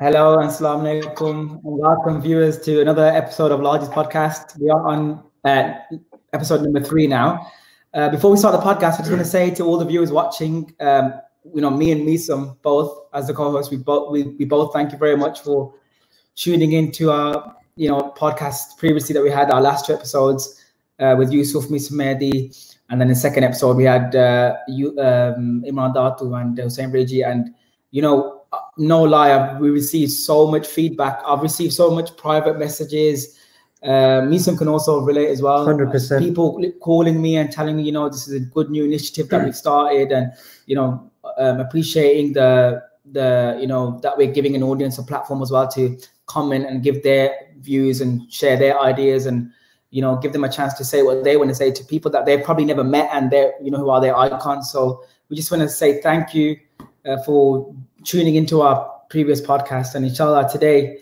Hello and assalamu alaikum and welcome viewers to another episode of LALJI'S podcast. We are on episode number 3 now. Before we start the podcast, I just want to say to all the viewers watching, me and Misam both as the co-hosts, we both thank you very much for tuning into our podcast previously that we had our last 2 episodes with Yusuf, Misam Mehdi, and then the second episode we had Imran Datu and Hussein Reji, and no lie, we received so much feedback. I've received so much private messages. Misam can also relate as well. 100%. People calling me and telling me, this is a good new initiative that we've started, and appreciating the that we're giving an audience a platform as well to comment and give their views and share their ideas, and give them a chance to say what they want to say to people that they've probably never met, and they're who are their icons. So we just want to say thank you for tuning into our previous podcast, and inshallah today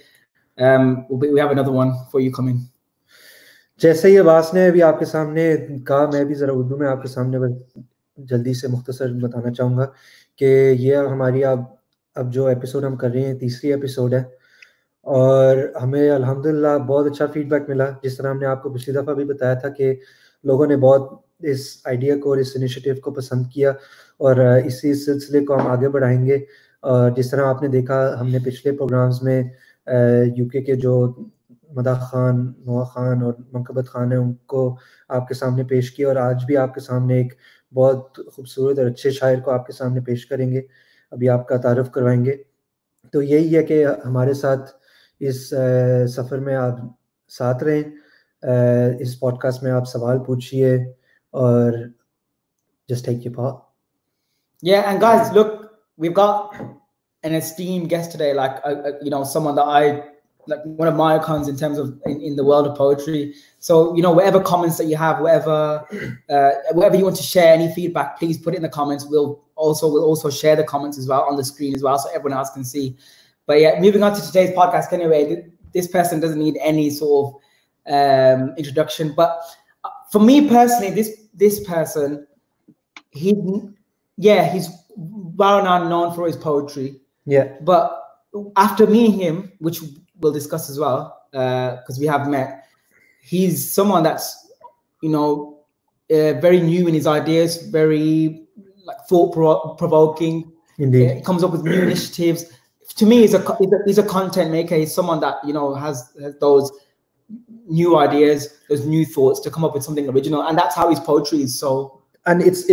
we have another one for you coming. जैसे ही अब्बास ने अभी आपके सामने कहा, मैं भी ज़रा उर्दू में आपके सामने जल्दी से मुख्तसर बताना चाहूँगा कि ये हमारी अब जो एपिसोड हम कर रहे हैं 3री एपिसोड है, और हमें अल्हम्दुलिल्लाह बहुत अच्छा फीडबैक मिला। जिस तरह हमने आपको पिछली दफ़ा भी बताया था कि लोगों ने बहुत इस आइडिया को और इस इनिशिएटिव को पसंद किया, और इसी सिलसिले को हम आगे बढ़ाएंगे। जिस तरह आपने देखा, हमने पिछले प्रोग्राम्स में यूके के जो मदा खान, नोआ खान और मंकबत खान है उनको आपके सामने पेश किया, और आज भी आपके सामने एक बहुत खूबसूरत और अच्छे शायर को आपके सामने पेश करेंगे, अभी आपका तारुफ करवाएंगे। तो यही है कि हमारे साथ इस सफ़र में आप साथ रहें, इस पॉडकास्ट में आप सवाल पूछिए और just take your part. Yeah, and guys, look, we've got an esteemed guest today, like someone that I like, one of my icons in terms of in the world of poetry. So whatever comments that you have, whatever you want to share, any feedback, please put it in the comments. We'll also share the comments as well on the screen as well, so everyone else can see. But yeah, moving on to today's podcast. Anyway, this person doesn't need any sort of introduction, but for me personally, this person, he's well known for his poetry. Yeah. But after meeting him, which we'll discuss as well, because we have met, he's someone that's very new in his ideas, very thought-provoking. Indeed. He comes up with new initiatives. To me, he's a content maker. He's someone that has those new ideas, those new thoughts to come up with something original, and that's how his poetry is so. And it's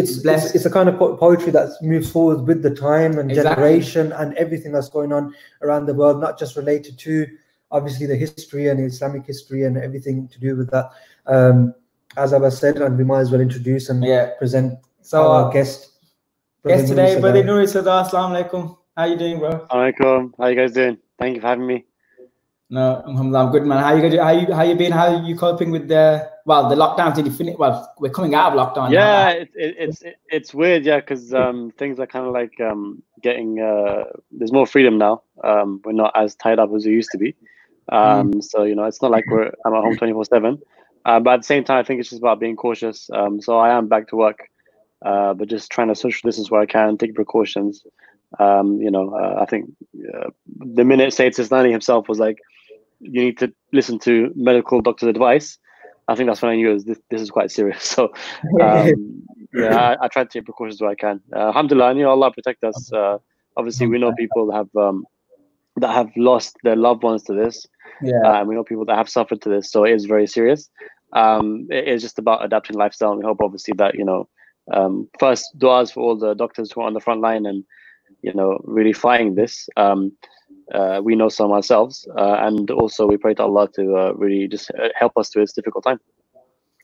a kind of poetry that moves forward with the time and generation and everything that's going on around the world, not just related to obviously the history and Islamic history and everything to do with that. As I said, and we might as well introduce and present our guest today, Brother Nouri Sardar. Assalamu alaikum. How you doing, bro? Alaikum. How you guys doing? Thank you for having me. No, alhamdulillah, I'm good, man. How you been? How are you coping with the lockdown? Did you finish? Well, we're coming out of lockdown. Yeah, it's weird, yeah, because things are kind of like getting there's more freedom now. We're not as tied up as we used to be. So it's not like I'm at home 24/7. But at the same time, I think it's just about being cautious. So I am back to work, but just trying to social distance where I can, take precautions. I think the minute Sayyid Sistani himself was like, you need to listen to medical doctor's advice, I think that's when I knew this is quite serious. So I try to take precautions where I can. Alhamdulillah, Allah protect us. Obviously, we know people that have lost their loved ones to this. Yeah. We know people that have suffered to this, so it is very serious. It is just about adapting lifestyle, and we hope obviously that first du'as for all the doctors who are on the front line and really fighting this. We know some ourselves, and also we pray to Allah to really just help us through this difficult time.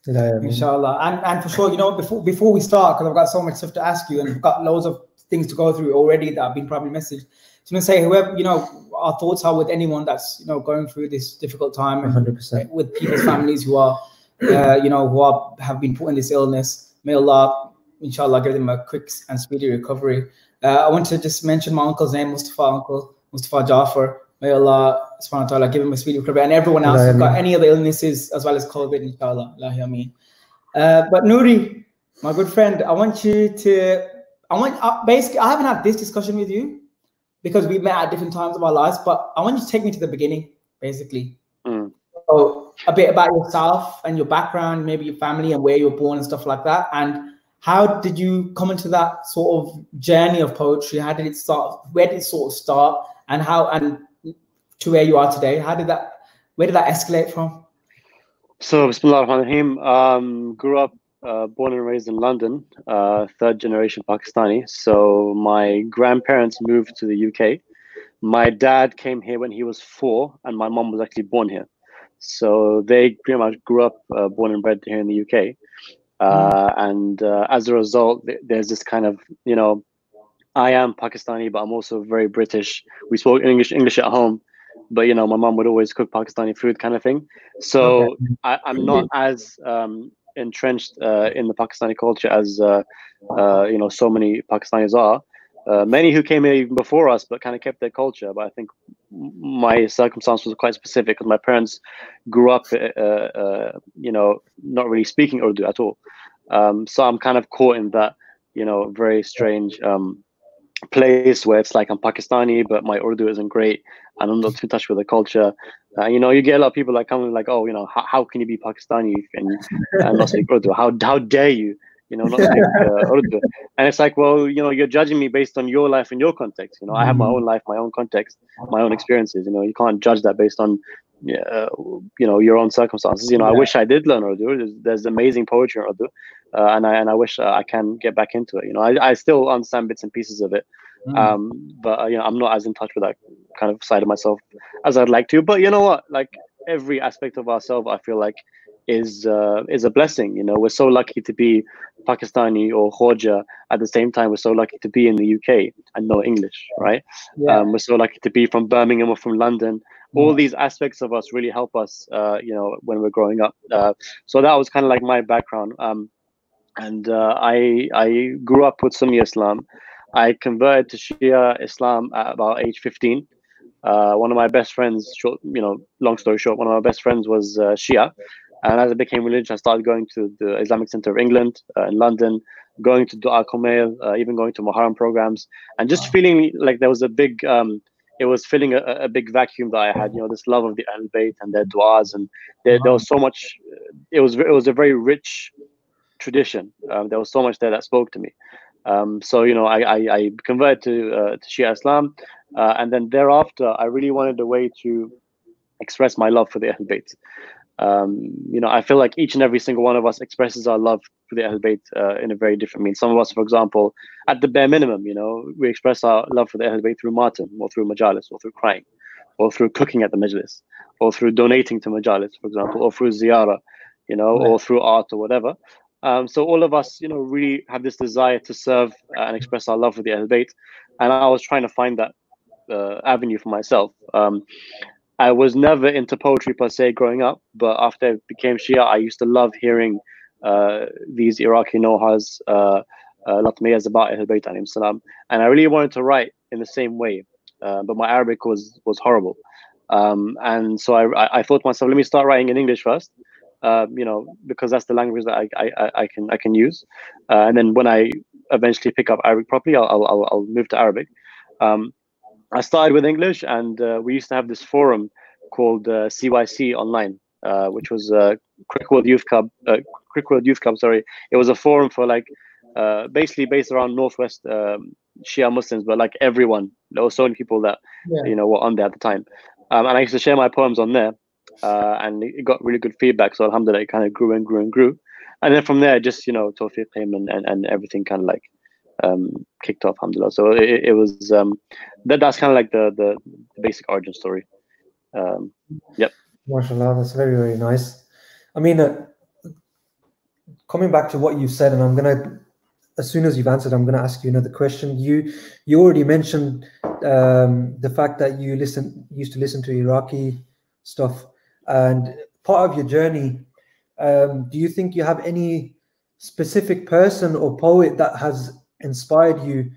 Inshallah. And for sure, before we start, because I've got so much stuff to ask you, and we've got loads of things to go through already that have been probably messaged. So I'm going to say, whoever, our thoughts are with anyone that's, going through this difficult time, and 100%. With people's families who are, have been put in this illness. May Allah, inshallah, give them a quick and speedy recovery. I want to just mention my uncle's name, Mustafa Jafar. May Allah subhanahu wa ta'ala give him a speedy recovery, and everyone else who's got any other illnesses as well as COVID, inshallah. But Nouri, my good friend, basically, I haven't had this discussion with you, because we met at different times of our lives, but I want you to take me to the beginning, basically. So a bit about yourself and your background, maybe your family and where you were born and stuff like that. And how did you come into that sort of journey of poetry? How did it start? Where did it sort of start? And how, and to where you are today, where did that escalate from? So, Bismillah ar-Rahman ar-Rahim. Grew up, born and raised in London, third generation Pakistani. So my grandparents moved to the UK. My dad came here when he was 4, and my mom was actually born here. So they pretty much grew up, born and bred here in the UK. And as a result, there's this kind of, you know, I am Pakistani, but I'm also very British. We spoke English at home, but you know, my mom would always cook Pakistani food, kind of thing. So I'm not as entrenched in the Pakistani culture as you know, so many Pakistanis are. Many who came here even before us, but kind of kept their culture. But I think my circumstance was quite specific because my parents grew up, you know, not really speaking Urdu at all. So I'm kind of caught in that, you know, very strange place where it's like I'm Pakistani, but my Urdu isn't great, and I'm not too touched with the culture. You know, you get a lot of people like coming like, oh, you know, how can you be Pakistani and not speak Urdu? How dare you? You know, not speak Urdu. And it's like, well, you know, you're judging me based on your life and your context. You know, I have my own life, my own context, my own experiences. You know, you can't judge that based on, you know, your own circumstances. You know, I wish I did learn Urdu. There's amazing poetry in Urdu, and I wish I can get back into it. You know, I still understand bits and pieces of it, but you know, I'm not as in touch with that kind of side of myself as I'd like to. But you know what? Like every aspect of ourselves, I feel like is a blessing. You know, we're so lucky to be Pakistani or Khoja. At the same time, we're so lucky to be in the UK and know English, right? We're so lucky to be from Birmingham or from London. All these aspects of us really help us, you know, when we're growing up. So that was kind of like my background. And I grew up with Sunni Islam. I converted to Shia Islam at about age 15. One of my best friends, you know, long story short, one of my best friends was Shia. And as I became religious, I started going to the Islamic Center of England in London, going to Dua Kumail, even going to Muharram programs, and just feeling like there was a big, it was filling a big vacuum that I had, you know, this love of the Ahl Bayt and their du'as. And there was so much, it was a very rich tradition. There was so much there that spoke to me. So, you know, I converted to Shia Islam. And then thereafter, I really wanted a way to express my love for the Ahl Bayt. You know, I feel like each and every single one of us expresses our love for the Ahl Bayt in a very different means. Some of us, for example, at the bare minimum, you know, we express our love for the Ahl Bayt through matam, or through majalis, or through crying, or through cooking at the majlis, or through donating to majalis, for example, or through ziyarah, you know, or through art or whatever. So all of us, you know, really have this desire to serve and express our love for the Ahl Bayt. And I was trying to find that avenue for myself. I was never into poetry per se growing up, but after I became Shia, I used to love hearing these Iraqi nohas, latmiyas about Ahl Bayt alayhim salam, and I really wanted to write in the same way, but my Arabic was horrible, and so I thought to myself, let me start writing in English first, you know, because that's the language that I can use, and then when I eventually pick up Arabic properly, I'll move to Arabic. I started with English, and we used to have this forum called CYC Online, which was Crick World Youth Club. Sorry, it was a forum for like basically based around Northwest Shia Muslims, but like everyone. There were so many people that you know were on there at the time, and I used to share my poems on there, and it got really good feedback. So alhamdulillah, it kind of grew and grew and grew, and then from there, just you know, Tawfiq came and everything kind of like kicked off, alhamdulillah. So it was that's kind of like the basic origin story. Yep. MashaAllah, that's very, very nice. I mean, coming back to what you said, and I'm gonna, as soon as you've answered, I'm gonna ask you another question. You already mentioned the fact that you used to listen to Iraqi stuff, and part of your journey. Do you think you have any specific person or poet that has inspired you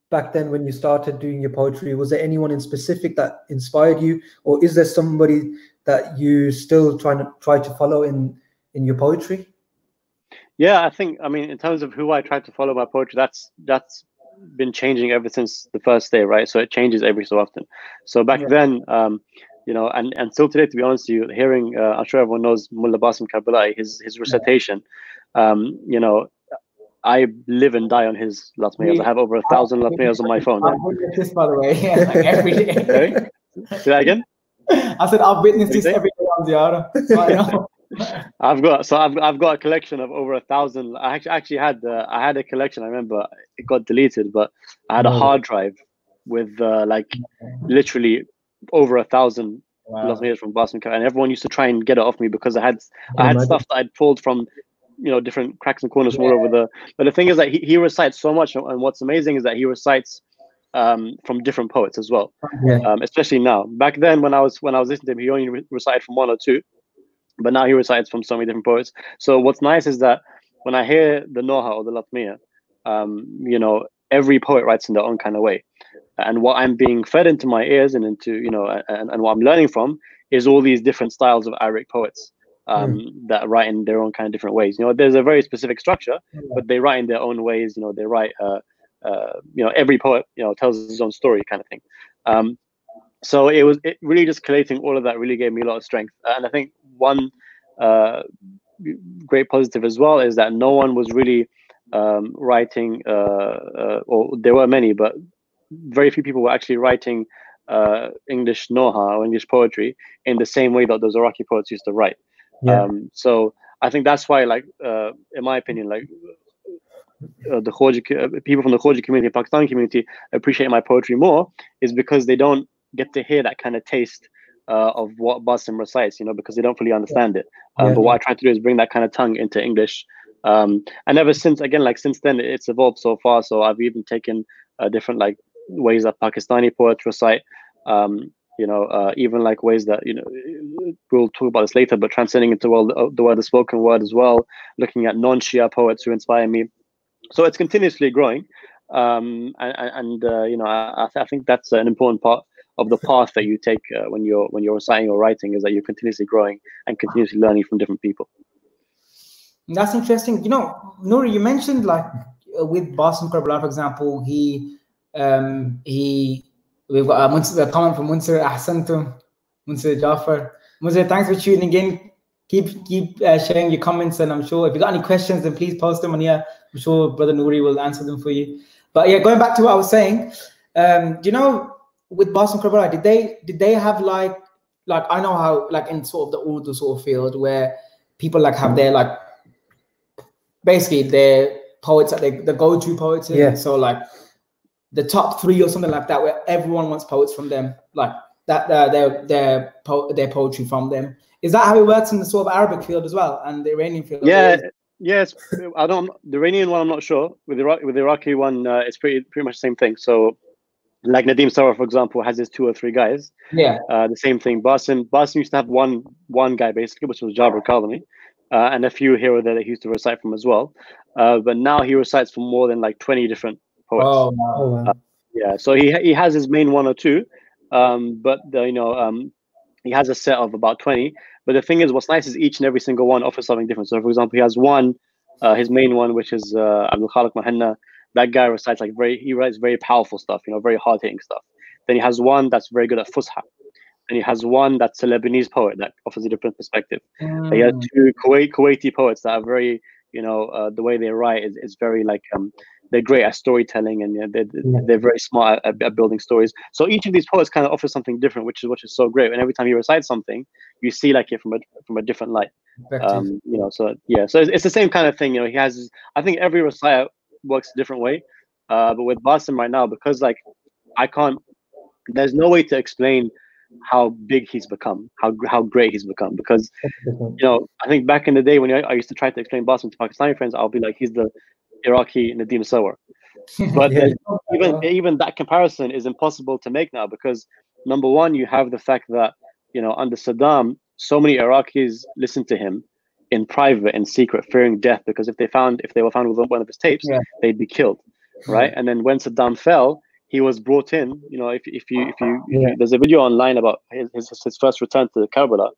back then when you started doing your poetry? Was there anyone in specific that inspired you, or is there somebody that you still try to follow in your poetry? Yeah, I think, I mean, in terms of who I try to follow my poetry, that's been changing ever since the first day, right? So it changes every so often. So back then, you know, and still today, to be honest with you, hearing, I'm sure everyone knows Mullah Basim Karbulai, his recitation, you know, I live and die on his latmiyas. I have over 1,000 latmiyas on my phone. I've witnessed this, by the way, like every day. Sorry? Say that again? I said I've witnessed this every day on Ziyara. So I know. I've got a collection of over 1,000. I actually had I had a collection. I remember it got deleted, but I had a hard drive with like literally over 1,000 latmiyas from Basim, and everyone used to try and get it off me because I had stuff that I'd pulled from, you know, different cracks and corners from all over the. But the thing is that he recites so much, and what's amazing is that he recites from different poets as well. Especially now. Back then, when I was listening to him, he only recited from one or two, but now he recites from so many different poets. So what's nice is that when I hear the Noha or the Latmiya, you know, every poet writes in their own kind of way, and what I'm being fed into my ears and into, you know, and what I'm learning from is all these different styles of Arabic poets. That write in their own kind of different ways. You know, there's a very specific structure, but they write in their own ways. You know, they write. You know, every poet, you know, tells his own story, kind of thing. So it really just collating all of that really gave me a lot of strength. And I think one great positive as well is that no one was really writing, or there were many, but very few people were actually writing English Noha or English poetry in the same way that those Iraqi poets used to write. So I think that's why, like, in my opinion, like the Khoji, people from the Khoji community, Pakistani community, appreciate my poetry more, is because they don't get to hear that kind of taste of what Basim recites, you know, because they don't fully understand it. But what I try to do is bring that kind of tongue into English. And ever since, again, like since then, it's evolved so far. So I've even taken different like ways that Pakistani poets recite. You know, even like ways that, you know, we'll talk about this later, but transcending into the word, the spoken word as well, looking at non-Shia poets who inspire me. So it's continuously growing. You know, I think that's an important part of the path that you take when you're reciting or writing, is that you're continuously growing and continuously learning from different people. That's interesting. You know, Nouri, you mentioned like with Basim Karbulai, for example, we've got a comment from Munsir Ahsantum, Munsir Jafar. Munsir, thanks for tuning in. Keep sharing your comments, and I'm sure if you got any questions, then please post them on here. I'm sure Brother Nouri will answer them for you. But yeah, going back to what I was saying, you know, with Basim Karbulai, did they have like I know how like in sort of the Urdu sort of field where people like have their like basically their poets that the go-to poets in. So like the top 3 or something like that, where everyone wants poets from them, like that their poetry from them. Is that how it works in the sort of Arabic field as well, and the Iranian field? Yes. I don't. The Iranian one, I'm not sure. With the Iraqi one, it's pretty much the same thing. So, like Nadim Sarwar, for example, has his 2 or 3 guys. The same thing. Basim used to have one guy basically, which was Jabir Kalami, and a few here or there that he used to recite from as well. But now he recites from more than like 20 different poets. Oh, wow. Yeah. So he has his main 1 or 2, but you know, he has a set of about 20. But the thing is, what's nice is each and every single one offers something different. So, for example, he has one, his main one, which is Abdul Khaliq Mahanna. That guy recites like he writes very powerful stuff, you know, very hard-hitting stuff. Then he has one that's very good at Fusha. And he has one that's a Lebanese poet that offers a different perspective. He has 2 Kuwaiti poets that are very, you know, the way they write is very like they're great at storytelling, and you know, they're very smart at building stories. So each of these poets kind of offers something different, which is so great. And every time he recites something, you see like it from a different light. You know, so yeah, so it's the same kind of thing. You know, he has. I think every reciter works a different way, but with Basim right now, because like there's no way to explain how big he's become, how great he's become. Because you know, I think back in the day when I used to try to explain Basim to Pakistani friends, I'll be like, he's the Iraqi Nadim Sarwar. But even that comparison is impossible to make now, because number one, you have the fact that, you know, under Saddam, so many Iraqis listened to him in private, in secret, fearing death, because if they were found with one of his tapes, they'd be killed, right? And then when Saddam fell, he was brought in. You know, if you there's a video online about his first return to Karbala,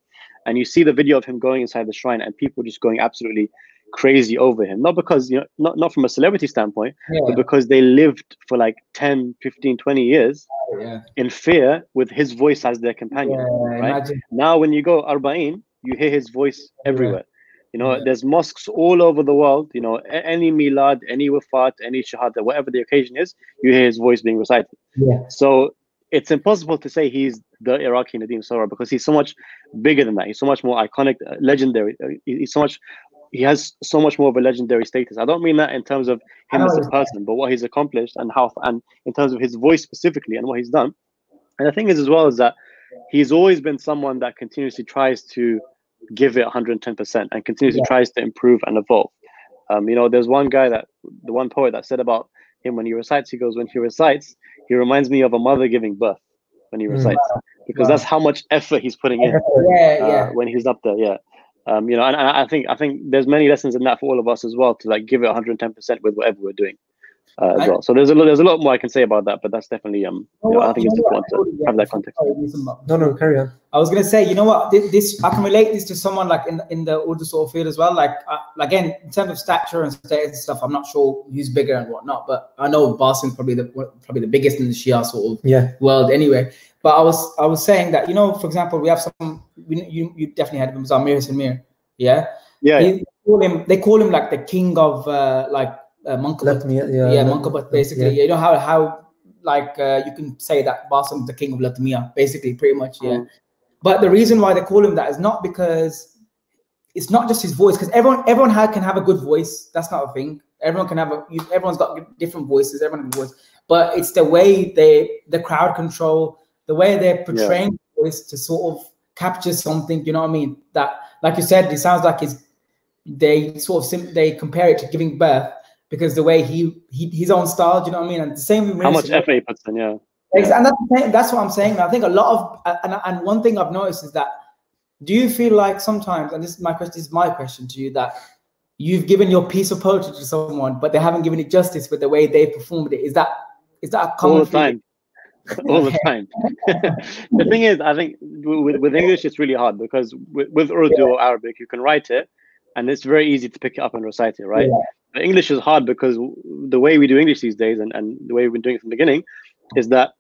and you see the video of him going inside the shrine and people just going absolutely crazy over him, not because, you know, not from a celebrity standpoint, Yeah. but because they lived for like 10, 15, 20 years Yeah. in fear with his voice as their companion. Yeah, right? imagine. Now when you go Arba'in, you hear his voice everywhere. You know, Yeah. there's mosques all over the world. You know, any milad, any wafat, any shahada, whatever the occasion is, you hear his voice being recited. Yeah. So it's impossible to say he's the Iraqi Nadim Sawar, because he's so much bigger than that. He's so much more iconic, legendary. He has so much more of a legendary status. I don't mean that in terms of him as a person, but what he's accomplished and and in terms of his voice specifically and what he's done. And the thing is, as well, is that he's always been someone that continuously tries to give it 110% and continuously tries to improve and evolve. You know, there's one guy the one poet that said about him when he recites, he goes, when he recites, he reminds me of a mother giving birth when he recites, because that's how much effort he's putting in when he's up there. Yeah. You know, and I think there's many lessons in that for all of us as well, to like give it 110% with whatever we're doing. As well. So there's a lot more I can say about that, but that's definitely you know, I think it's important to have that context. No, carry on. I was gonna say, you know what, this I can relate this to someone like in the Urdu sort of field as well. Like again, in terms of stature and status and stuff, I'm not sure who's bigger and whatnot, but I know Basim's probably the biggest in the Shia sort of world anyway. But I was saying that, you know, for example, we have some, you definitely had him, Zamir Samir, they call him like the king of like Mankabat, Mankabat, basically. You know how like you can say that Basim is the king of Latmiya, basically, pretty much, But the reason why they call him that is not because it's not just his voice, because everyone can have a good voice. That's not a thing. Everyone's got different voices. Everyone has a voice, but it's the way the crowd control, the way they're portraying the voice to sort of capture something. You know what I mean? That, like you said, it sounds like they compare it to giving birth, because the way his own style, do you know what I mean? And the same how much effort he puts in, and that's what I'm saying. I think a lot of and one thing I've noticed is that, do you feel like sometimes, and this is my question to you, that you've given your piece of poetry to someone, but they haven't given it justice with the way they performed it? Is that a common all the time? All the time. The thing is, I think with English it's really hard, because with Urdu or Arabic you can write it and it's very easy to pick it up and recite it, right? But English is hard because the way we do English these days, and the way we've been doing it from the beginning, is that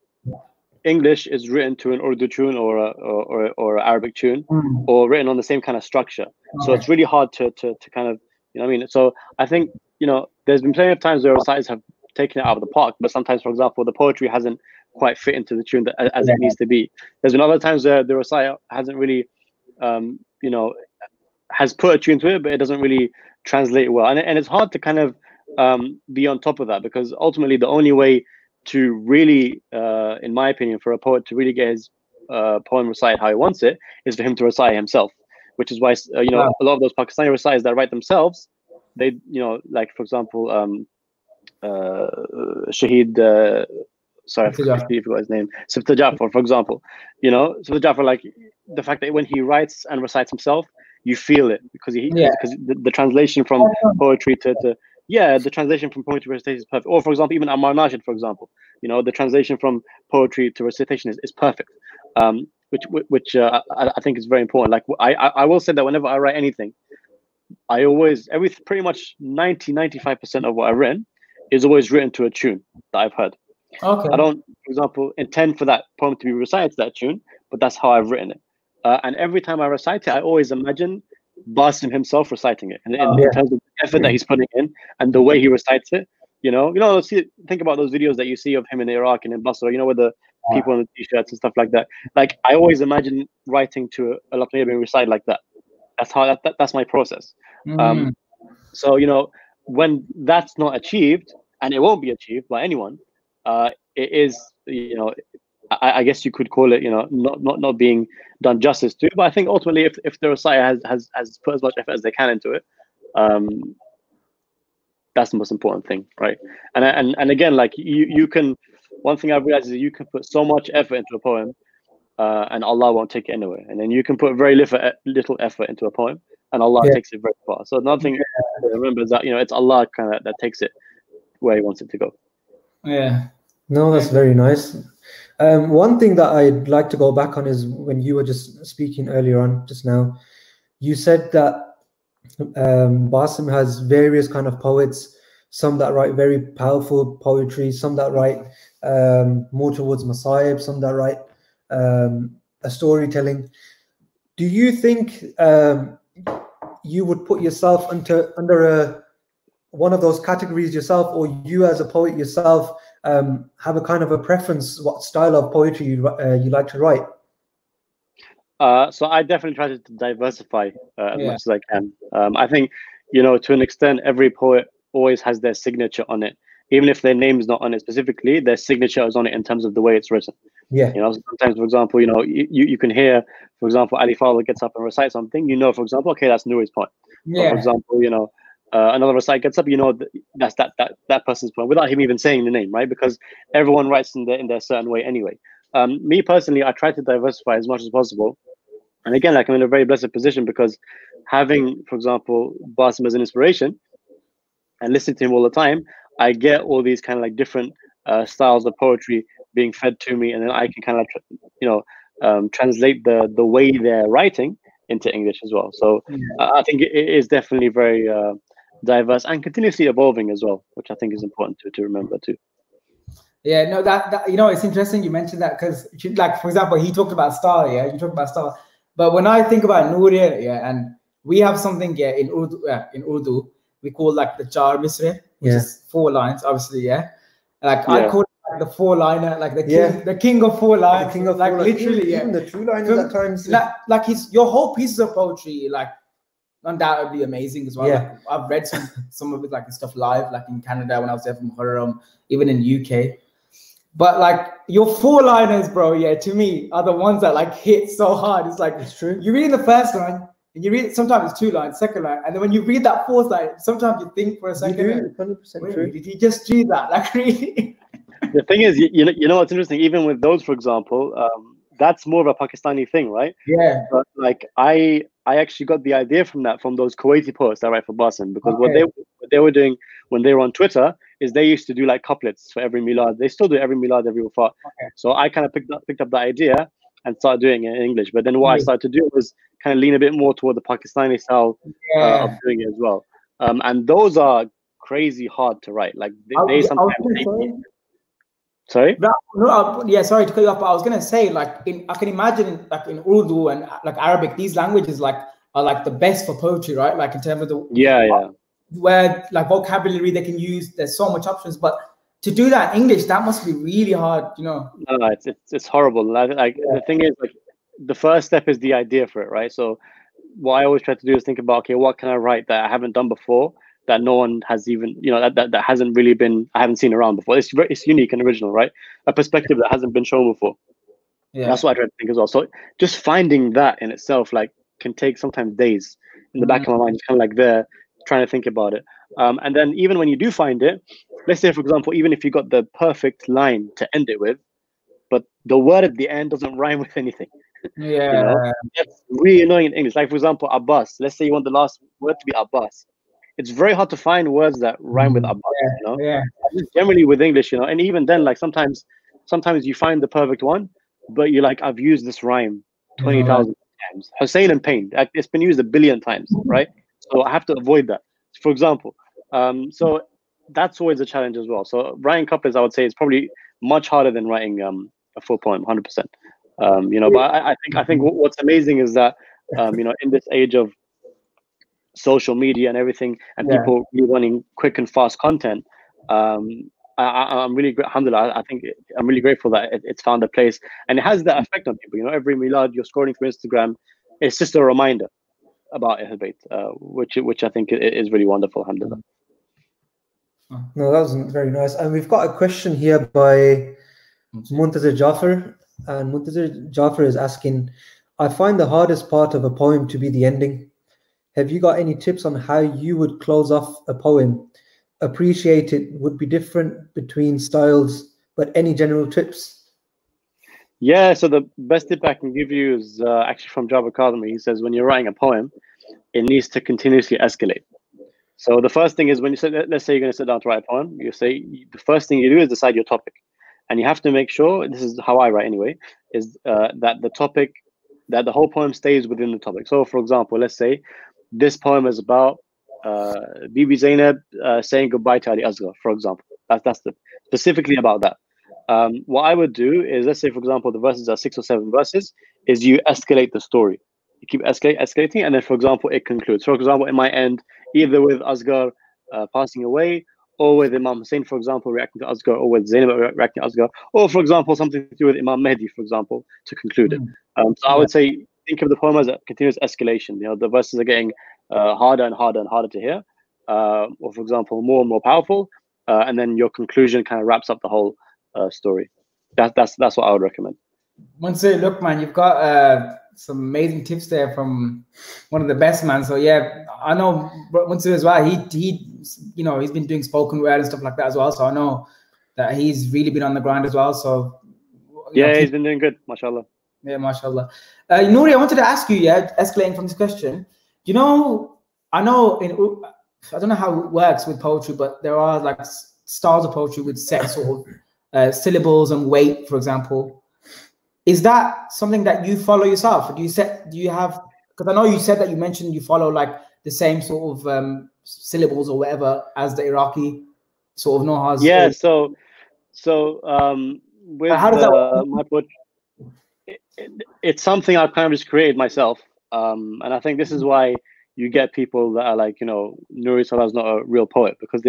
English is written to an Urdu tune or Arabic tune, or written on the same kind of structure. So it's really hard to kind of, you know what I mean? So I think, you know, there's been plenty of times where reciters have taken it out of the park, but sometimes, for example, the poetry hasn't quite fit into the tune as it needs to be. There's been other times where the reciter hasn't really, you know, has put a tune to it, but it doesn't really translate well. And it's hard to kind of be on top of that, because ultimately the only way to really, in my opinion, for a poet to really get his poem recited how he wants it, is for him to recite himself, which is why, you know, a lot of those Pakistani reciters that write themselves, they, you know, like, for example, Shaheed, sorry, I forgot his name, Sibta Jafar, for example, you know, Sibta Jafar, like, the fact that when he writes and recites himself, you feel it, because because the translation from poetry to the translation from poetry to recitation is perfect. Or, for example, even Ammar Najid, for example, you know, the translation from poetry to recitation is perfect, which I think is very important. Like, I will say that whenever I write anything, I always, pretty much 95% of what I've written is always written to a tune that I've heard. Okay. I don't, for example, intend for that poem to be recited to that tune, but that's how I've written it. And every time I recite it, I always imagine Basim himself reciting it, and in terms of the effort that he's putting in and the way he recites it. You know, think about those videos that you see of him in Iraq and in Basra, you know, with the people on the t-shirts and stuff like that. Like, I always imagine writing to a Latmiya being recited like that. That's how that's my process. So, you know, when that's not achieved, and it won't be achieved by anyone, it is, you know, I guess you could call it, you know, not being done justice to. But I think ultimately, if the reciter has put as much effort as they can into it, that's the most important thing, right? And again, like, you can, one thing I've realized is you can put so much effort into a poem, and Allah won't take it anywhere. And then you can put very little effort into a poem, and Allah takes it very far. So another thing to remember is that, you know, it's Allah kind of that takes it where He wants it to go. Yeah. No, that's very nice. One thing that I'd like to go back on is when you were just speaking earlier on just now, you said that Basim has various kind of poets, some that write very powerful poetry, some that write more towards Masaib, some that write a storytelling. Do you think you would put yourself under one of those categories yourself, or you as a poet yourself have a kind of a preference what style of poetry you like to write? So I definitely try to diversify as much as I can. I think, you know, to an extent, every poet always has their signature on it. Even if their name is not on it specifically, their signature is on it in terms of the way it's written. Yeah. You know, sometimes, for example, you know, you can hear, for example, Ali Fawad gets up and recites something, you know, for example, okay, that's Nouri's poem. Yeah. Or for example, you know, another recite gets up, you know, that's that person's poem without him even saying the name, right? Because everyone writes in their certain way anyway. Me personally, I try to diversify as much as possible. And again, like I'm in a very blessed position because having, for example, Basim as an inspiration and listening to him all the time, I get all these kind of like different styles of poetry being fed to me, and then I can kind of, you know, translate the way they're writing into English as well. So I think it is definitely very diverse and continuously evolving as well, which I think is important to remember too. Yeah, no, that you know, it's interesting you mentioned that because, like, for example, he talked about style, yeah, you talked about style. But when I think about Nouri, yeah, and we have something, yeah, in Urdu, we call like the Char Misre, which is 4 lines, obviously, yeah. Like I call it like the 4-liner, like the king of 4 lines, the king of like 4 literally, even the 2 liners at times. Like your whole pieces of poetry, like undoubtedly amazing as well. Yeah. Like, I've read some of it, like stuff live, like in Canada when I was there from Muharram, even in UK. But like your 4-liners, bro, yeah, to me are the ones that like hit so hard. It's like, it's true. You read the first line and you read, sometimes it's 2 lines, second line, and then when you read that 4th line, sometimes you think for a second, you do, 100% true. Did he just do that? Like, really? The thing is, you know what's interesting? Even with those, for example, that's more of a Pakistani thing, right? Yeah. But like I actually got the idea from those Kuwaiti poets that write for Basim, because what they were doing when they were on Twitter is they used to do like couplets for every milad. They still do every milad, every wafat. So I kind of picked up that idea and started doing it in English. But then what I started to do was kind of lean a bit more toward the Pakistani style of doing it as well. And those are crazy hard to write. Like they sometimes take me. Sorry? No, yeah, sorry to cut you off, but I was gonna say, like, I can imagine, like, in Urdu and like Arabic, these languages like are like the best for poetry, right? Like in terms of the where like vocabulary they can use. There's so much options, but to do that in English, that must be really hard, you know. No, it's horrible. Like the thing is, like, the first step is the idea for it, right? So what I always try to do is think about, okay, what can I write that I haven't done before, that no one has even, you know, that hasn't really been, I haven't seen around before. It's unique and original, right? A perspective that hasn't been shown before. Yeah. That's what I try to think as well. So just finding that in itself, like, can take sometimes days in the back of my mind, just kind of like there, trying to think about it. And then even when you do find it, let's say, for example, even if you got the perfect line to end it with, but the word at the end doesn't rhyme with anything. Yeah. You know? It's really annoying in English. Like, for example, Abbas. Let's say you want the last word to be Abbas. It's very hard to find words that rhyme with Abbas, you know? Yeah. Generally with English, you know, and even then, like, sometimes you find the perfect one, but you're like, I've used this rhyme 20,000 times. Hussein and Pain, it's been used 1 billion times, right? So I have to avoid that, for example. So that's always a challenge as well. So writing couplets, I would say, is probably much harder than writing a full poem, 100%. You know, but I think what's amazing is that, you know, in this age of social media and everything, and people really wanting quick and fast content, I'm really alhamdulillah, I think I'm really grateful that it's found a place, and it has that effect on people. You know, every milad you're scrolling through Instagram, it's just a reminder about Ahl Bayt, which I think is really wonderful, alhamdulillah. No, that was very nice. And we've got a question here by Muntazir Jafar, and Muntazir Jafar is asking, I find the hardest part of a poem to be the ending. Have you got any tips on how you would close off a poem? Appreciate it would be different between styles, but any general tips? Yeah, so the best tip I can give you is actually from Jabir Kazmi. He says, when you're writing a poem, it needs to continuously escalate. So the first thing is, when you say, let's say you're going to sit down to write a poem, you say, the first thing you do is decide your topic. And you have to make sure, this is how I write anyway, is that the whole poem stays within the topic. So for example, let's say this poem is about Bibi Zainab saying goodbye to Ali Asghar, for example. That's specifically about that. What I would do is, let's say, for example, the verses are 6 or 7 verses, is you escalate the story. You keep escalating, and then, for example, it concludes. For example, it might end either with Asghar passing away, or with Imam Hussein, for example, reacting to Asghar, or with Zainab reacting to Asghar, or, for example, something to do with Imam Mahdi, for example, to conclude it. So I would say, think of the poem as a continuous escalation. You know, the verses are getting harder and harder and harder to hear, or, for example, more and more powerful, and then your conclusion kind of wraps up the whole story. That's what I would recommend. Mansoor, look, man, you've got some amazing tips there from one of the best, man. So yeah, I know Mansoor as well. He you know, he's been doing spoken word and stuff like that as well. So I know that he's really been on the grind as well. So yeah, he's been doing good, mashallah. Yeah, mashallah. Nouri, I wanted to ask you, escalating from this question. You know, I know I don't know how it works with poetry, but there are like styles of poetry with set sort of syllables and weight, for example. Is that something that you follow yourself? Do you have, because I know you said that you mentioned you follow like the same sort of syllables or whatever as the Iraqi sort of Nouris? Yeah, so with how does that work? my poetry, it's something I've kind of just created myself. And I think this is why you get people that are like, you know, Nouri Sardar is not a real poet, because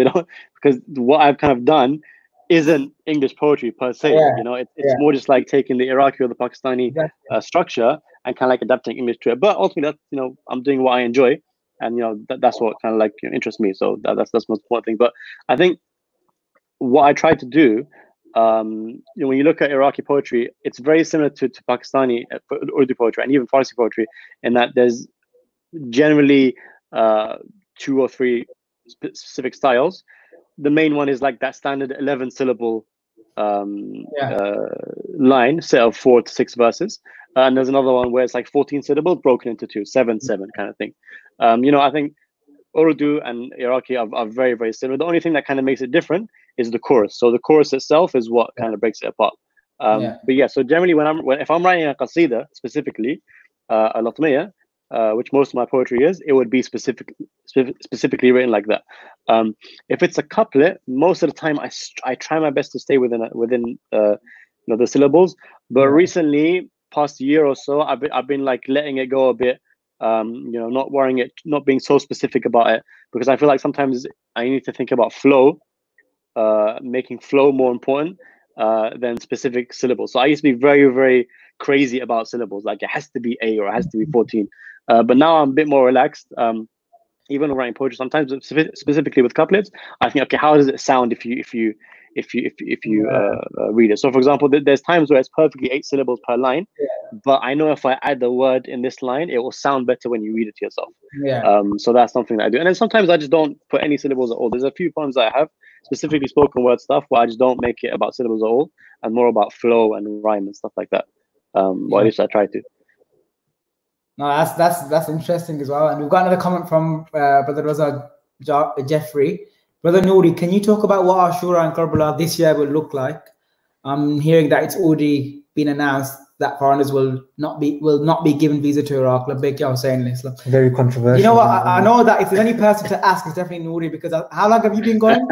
what I've kind of done isn't English poetry per se. You know, it's more just like taking the Iraqi or the Pakistani structure and kind of like adapting English to it. But ultimately, that's, you know, I'm doing what I enjoy, and you know that's what kind of like interests me. So that's the most important thing. But I think what I try to do, you know, when you look at Iraqi poetry, it's very similar to Pakistani Urdu poetry and even Farsi poetry, in that there's generally 2 or 3 specific styles. The main one is like that standard 11 syllable line, set of 4 to 6 verses, and there's another one where it's like 14 syllables broken into 2, 7 kind of thing. You know, I think Urdu and Iraqi are very, very similar. The only thing that kind of makes it different is the chorus. So the chorus itself is what kind of breaks it apart. But yeah, so generally if I'm writing a qasida specifically, a latmiya, which most of my poetry is, it would be specifically written like that. If it's a couplet, most of the time I try my best to stay within you know, the syllables. But recently, past year or so, I've been like letting it go a bit. You know, not being so specific about it, because I feel like sometimes I need to think about flow, making flow more important than specific syllables. So I used to be very, very crazy about syllables, like it has to be 8 or it has to be 14. But now I'm a bit more relaxed. Even when writing poetry, sometimes specifically with couplets, I think, okay, how does it sound if you read it? So, for example, there's times where it's perfectly 8 syllables per line, but I know if I add the word in this line, it will sound better when you read it to yourself. So that's something that I do. And then sometimes I just don't put any syllables at all. There's a few poems that I have, specifically spoken word stuff, where I just don't make it about syllables at all, and more about flow and rhyme and stuff like that. Or at least I try to. No, that's interesting as well. And we've got another comment from Brother Raza Jeffrey. Brother Nouri, can you talk about what Ashura and Karbala this year will look like? I'm hearing that it's already been announced that foreigners will not be given visa to Iraq. Very controversial. You know what? I know that if there's any person to ask, it's definitely Nouri, because how long have you been going?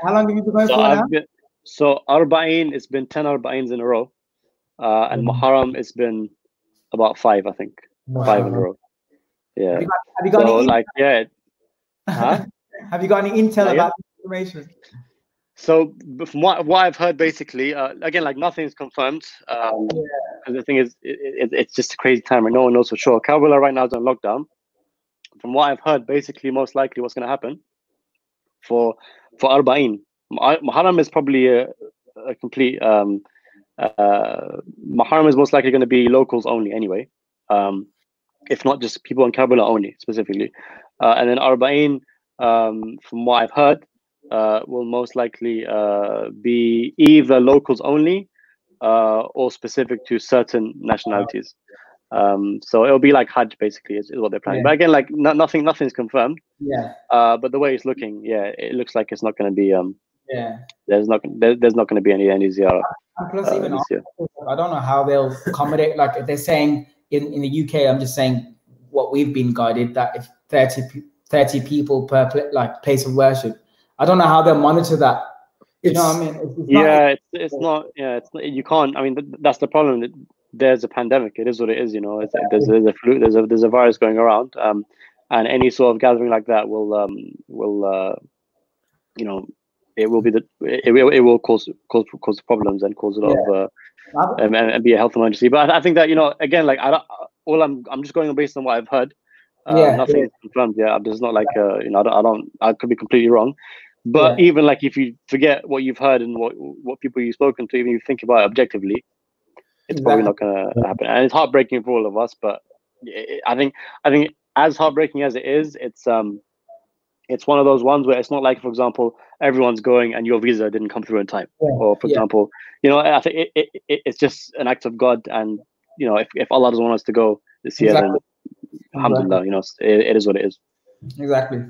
How long have you been going for now? So Arba'in, it's been 10 Arba'ins in a row. And Muharram, it's been about 5, I think. 5 in a row. Yeah. Have you got any like, yeah. Huh? Have you got any intel about this information? So from what I've heard, basically, again, like nothing's confirmed. And the thing is, it's just a crazy time and no one knows for sure. Karbala right now is on lockdown. From what I've heard, basically, most likely what's going to happen for Arba'in, Muharram is probably a complete... Muharram is most likely going to be locals only anyway, if not just people in Karbala only specifically. And then Arba'in, from what I've heard, will most likely be either locals only or specific to certain nationalities. So it'll be like Hajj basically is what they're planning. But again, like nothing's confirmed. But the way it's looking, it looks like it's not going to be. There's not going to be any ziyarah. Plus, even I don't know how they'll accommodate. Like if they're saying in the UK, I'm just saying what we've been guided, that if 30 people per place of worship, I don't know how they'll monitor that. You know what I mean? It's not. You can't. I mean, that's the problem. There's a pandemic. It is what it is. You know, there's a flu. There's a virus going around. And any sort of gathering like that will you know, it will cause problems and cause a lot of and be a health emergency. But I think that, you know, again, like I'm just going based on what I've heard. Nothing is confirmed. There's not like you know, I could be completely wrong. But even like if you forget what you've heard and what people you've spoken to, even if you think about it objectively, it's probably not going to happen. And it's heartbreaking for all of us. But I think as heartbreaking as it is, it's one of those ones where it's not like, for example, everyone's going and your visa didn't come through in time, or for example, you know, I think it's just an act of God, and you know, if Allah doesn't want us to go this year, then alhamdulillah, you know, it is what it is. Exactly,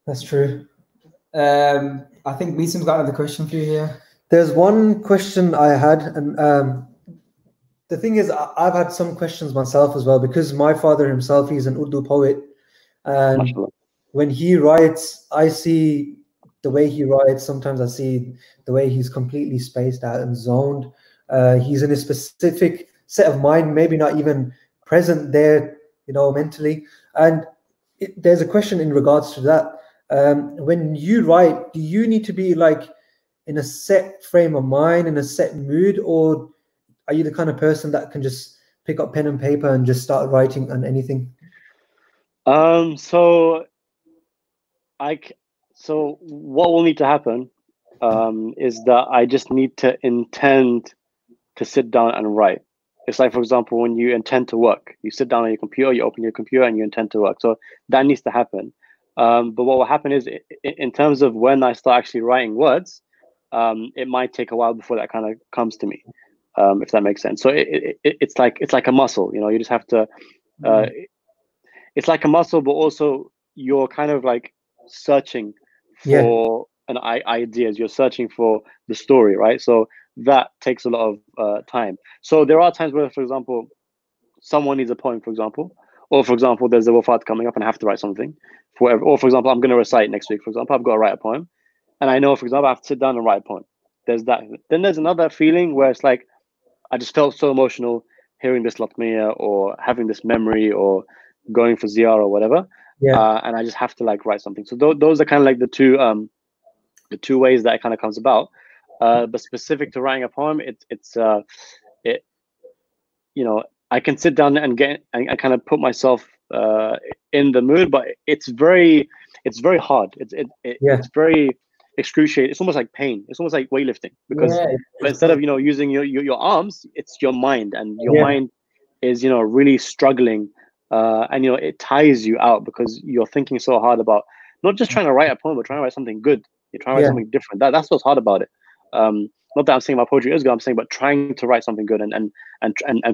that's true. I think Meeson's got another question for you here. There's one question I had, and the thing is, I've had some questions myself as well, because my father himself, he's an Urdu poet, and when he writes, I see the way he writes. Sometimes I see the way he's completely spaced out and zoned. He's in a specific set of mind, maybe not even present there, you know, mentally. And there's a question in regards to that. When you write, do you need to be like in a set frame of mind, in a set mood, or are you the kind of person that can just pick up pen and paper and just start writing on anything? So what will need to happen is that I just need to intend to sit down and write. It's like, for example, when you intend to work, you sit down on your computer, you open your computer and you intend to work. So that needs to happen. But what will happen is, in terms of when I start actually writing words, it might take a while before that kind of comes to me, if that makes sense. So it's like a muscle, you know. You just have to. It's like a muscle, but also you're kind of like searching for ideas. You're searching for the story, right? So that takes a lot of time. So there are times where, for example, someone needs a poem, for example, or for example, there's a wafat coming up and I have to write something. Or for example, I'm going to recite next week. For example, I've got to write a poem, and I know, for example, I have to sit down and write a poem. There's that. Then there's another feeling where it's like I just felt so emotional hearing this latmiya or having this memory or going for ziyarah or whatever. And I just have to like write something. So those are kind of like the two ways that it kind of comes about. But specific to writing a poem, it's you know, I can sit down and kind of put myself in the mood, but it's very hard. It's very excruciating. It's almost like pain. It's almost like weightlifting, because but instead of, you know, using your arms, it's your mind, and your mind is, you know, really struggling. And you know, it tires you out because you're thinking so hard about not just trying to write a poem, but trying to write something good. You're trying to write something different. That's what's hard about it. Not that I'm saying my poetry is good. I'm saying, but trying to write something good and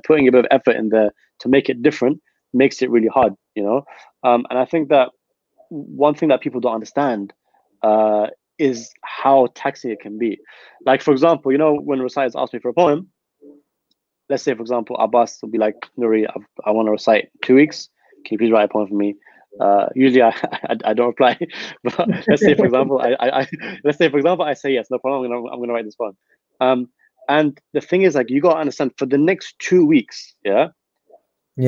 putting a bit of effort in there to make it different makes it really hard, you know. And I think that one thing that people don't understand is how taxing it can be. Like, for example, you know, when reciters ask me for a poem, let's say, for example, Abbas will be like, Nouri, I want to recite 2 weeks. Can you please write a poem for me? Usually I don't reply, but let's say, for example, I say yes, no problem. I'm gonna write this poem. And the thing is, like, you gotta understand, for the next 2 weeks,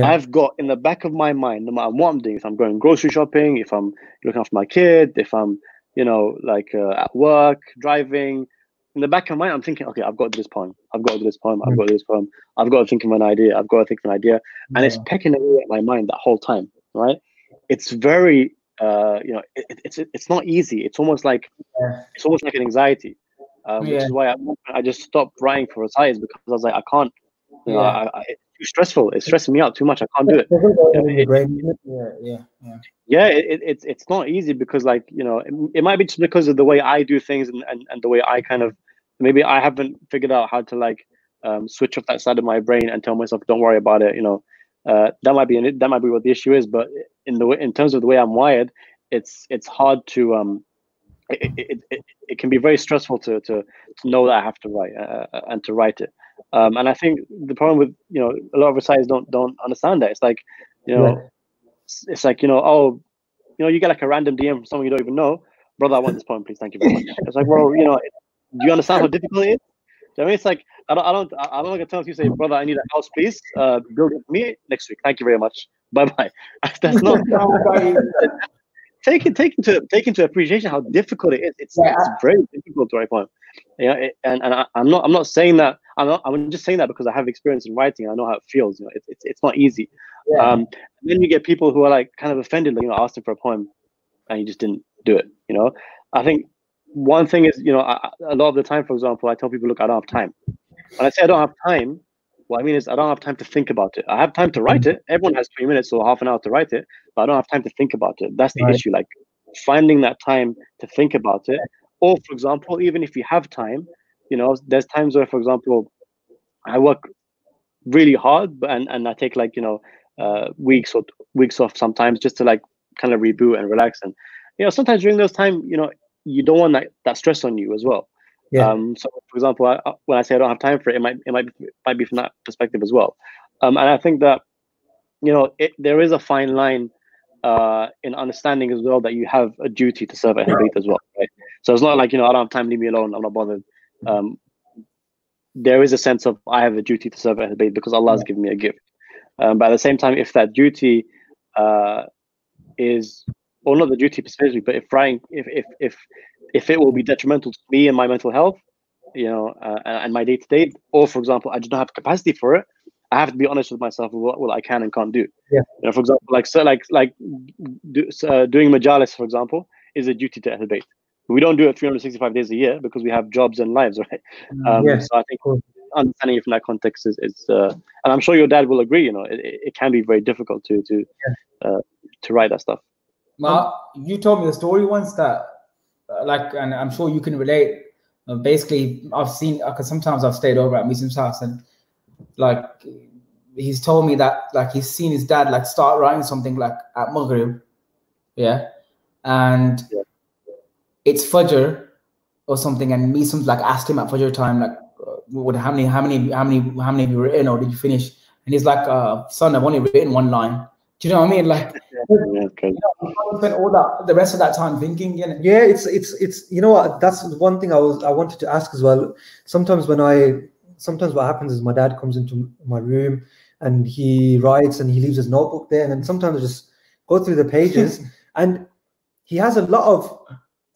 I've got in the back of my mind, no matter what I'm doing, if I'm going grocery shopping, if I'm looking after my kid, if I'm, you know, like at work, driving, in the back of my mind, I'm thinking, okay, I've got to do this poem. I've got to do this poem. I've got to do this poem. I've got to think of an idea. I've got to think of an idea. And it's pecking away at my mind that whole time, right? It's very, you know, it's not easy. It's almost like an anxiety, which is why I just stopped writing for reciters, because I was like, I can't, you know, it's too stressful. It's stressing me out too much. I can't do it. It's not easy, because, like, you know, it might be just because of the way I do things and the way I kind of, maybe I haven't figured out how to like switch off that side of my brain and tell myself, don't worry about it, you know. That might be what the issue is, but in terms of the way I'm wired, it's hard to it can be very stressful to know that I have to write and to write it. And I think the problem with, you know, a lot of reciters don't understand that. It's like You know, it's like, you know, oh, you know, you get like a random DM from someone you don't even know, brother, I want this poem, please, thank you very much. It's like, well, you know, do you understand how difficult it is? I mean, it's like I don't like a time you say, brother, I need a house, please. Build it for me next week. Thank you very much. Bye bye. That's not take into appreciation how difficult it is. It's very difficult to write a poem. Yeah, and I'm not saying that. I'm just saying that because I have experience in writing. I know how it feels. You know, it's not easy. And then you get people who are like kind of offended, like, you know, asking for a poem, and you just didn't do it. You know, I think one thing is, you know, a lot of the time, for example, I tell people, look, I don't have time. When I say I don't have time, what I mean is I don't have time to think about it. I have time to write it. Everyone has 20 minutes or half an hour to write it, but I don't have time to think about it. That's the issue, like finding that time to think about it. Or, for example, even if you have time, you know, there's times where, for example, I work really hard, and I take, like, you know, weeks off sometimes just to like kind of reboot and relax. And, you know, sometimes during those time, you know, you don't want that stress on you as well. So, for example, when I say I don't have time for it, it might be from that perspective as well. And I think that, you know, there is a fine line in understanding as well that you have a duty to serve Ahl Bayt as well, right? So it's not like, you know, I don't have time, leave me alone, I'm not bothered. There is a sense of I have a duty to serve Ahl Bayt because Allah has given me a gift. But at the same time, if that duty is, or not the duty specifically, but if it will be detrimental to me and my mental health, you know, and my day-to-day, or, for example, I do not have capacity for it, I have to be honest with myself with what I can and can't do. You know, for example, doing majalis, for example, is a duty to Ahl Bayt. We don't do it 365 days a year because we have jobs and lives, right? So I think understanding it from that context is and I'm sure your dad will agree, you know, it can be very difficult to write that stuff. You told me the story once that, like, and I'm sure you can relate. Basically, I've seen, because sometimes I've stayed over at Muslim's house, and like he's told me that, like, he's seen his dad like start writing something like at Maghrib, and it's Fajr or something, and Muslims like asked him at Fajr time, like, how many have you written, or did you finish? And he's like, son, I've only written one line. Do you know what I mean? Like, you know, spend all the rest of that time thinking. You know? Yeah, it's you know what, that's one thing I wanted to ask as well. Sometimes what happens is my dad comes into my room and he writes and he leaves his notebook there, and then sometimes I just go through the pages and he has a lot of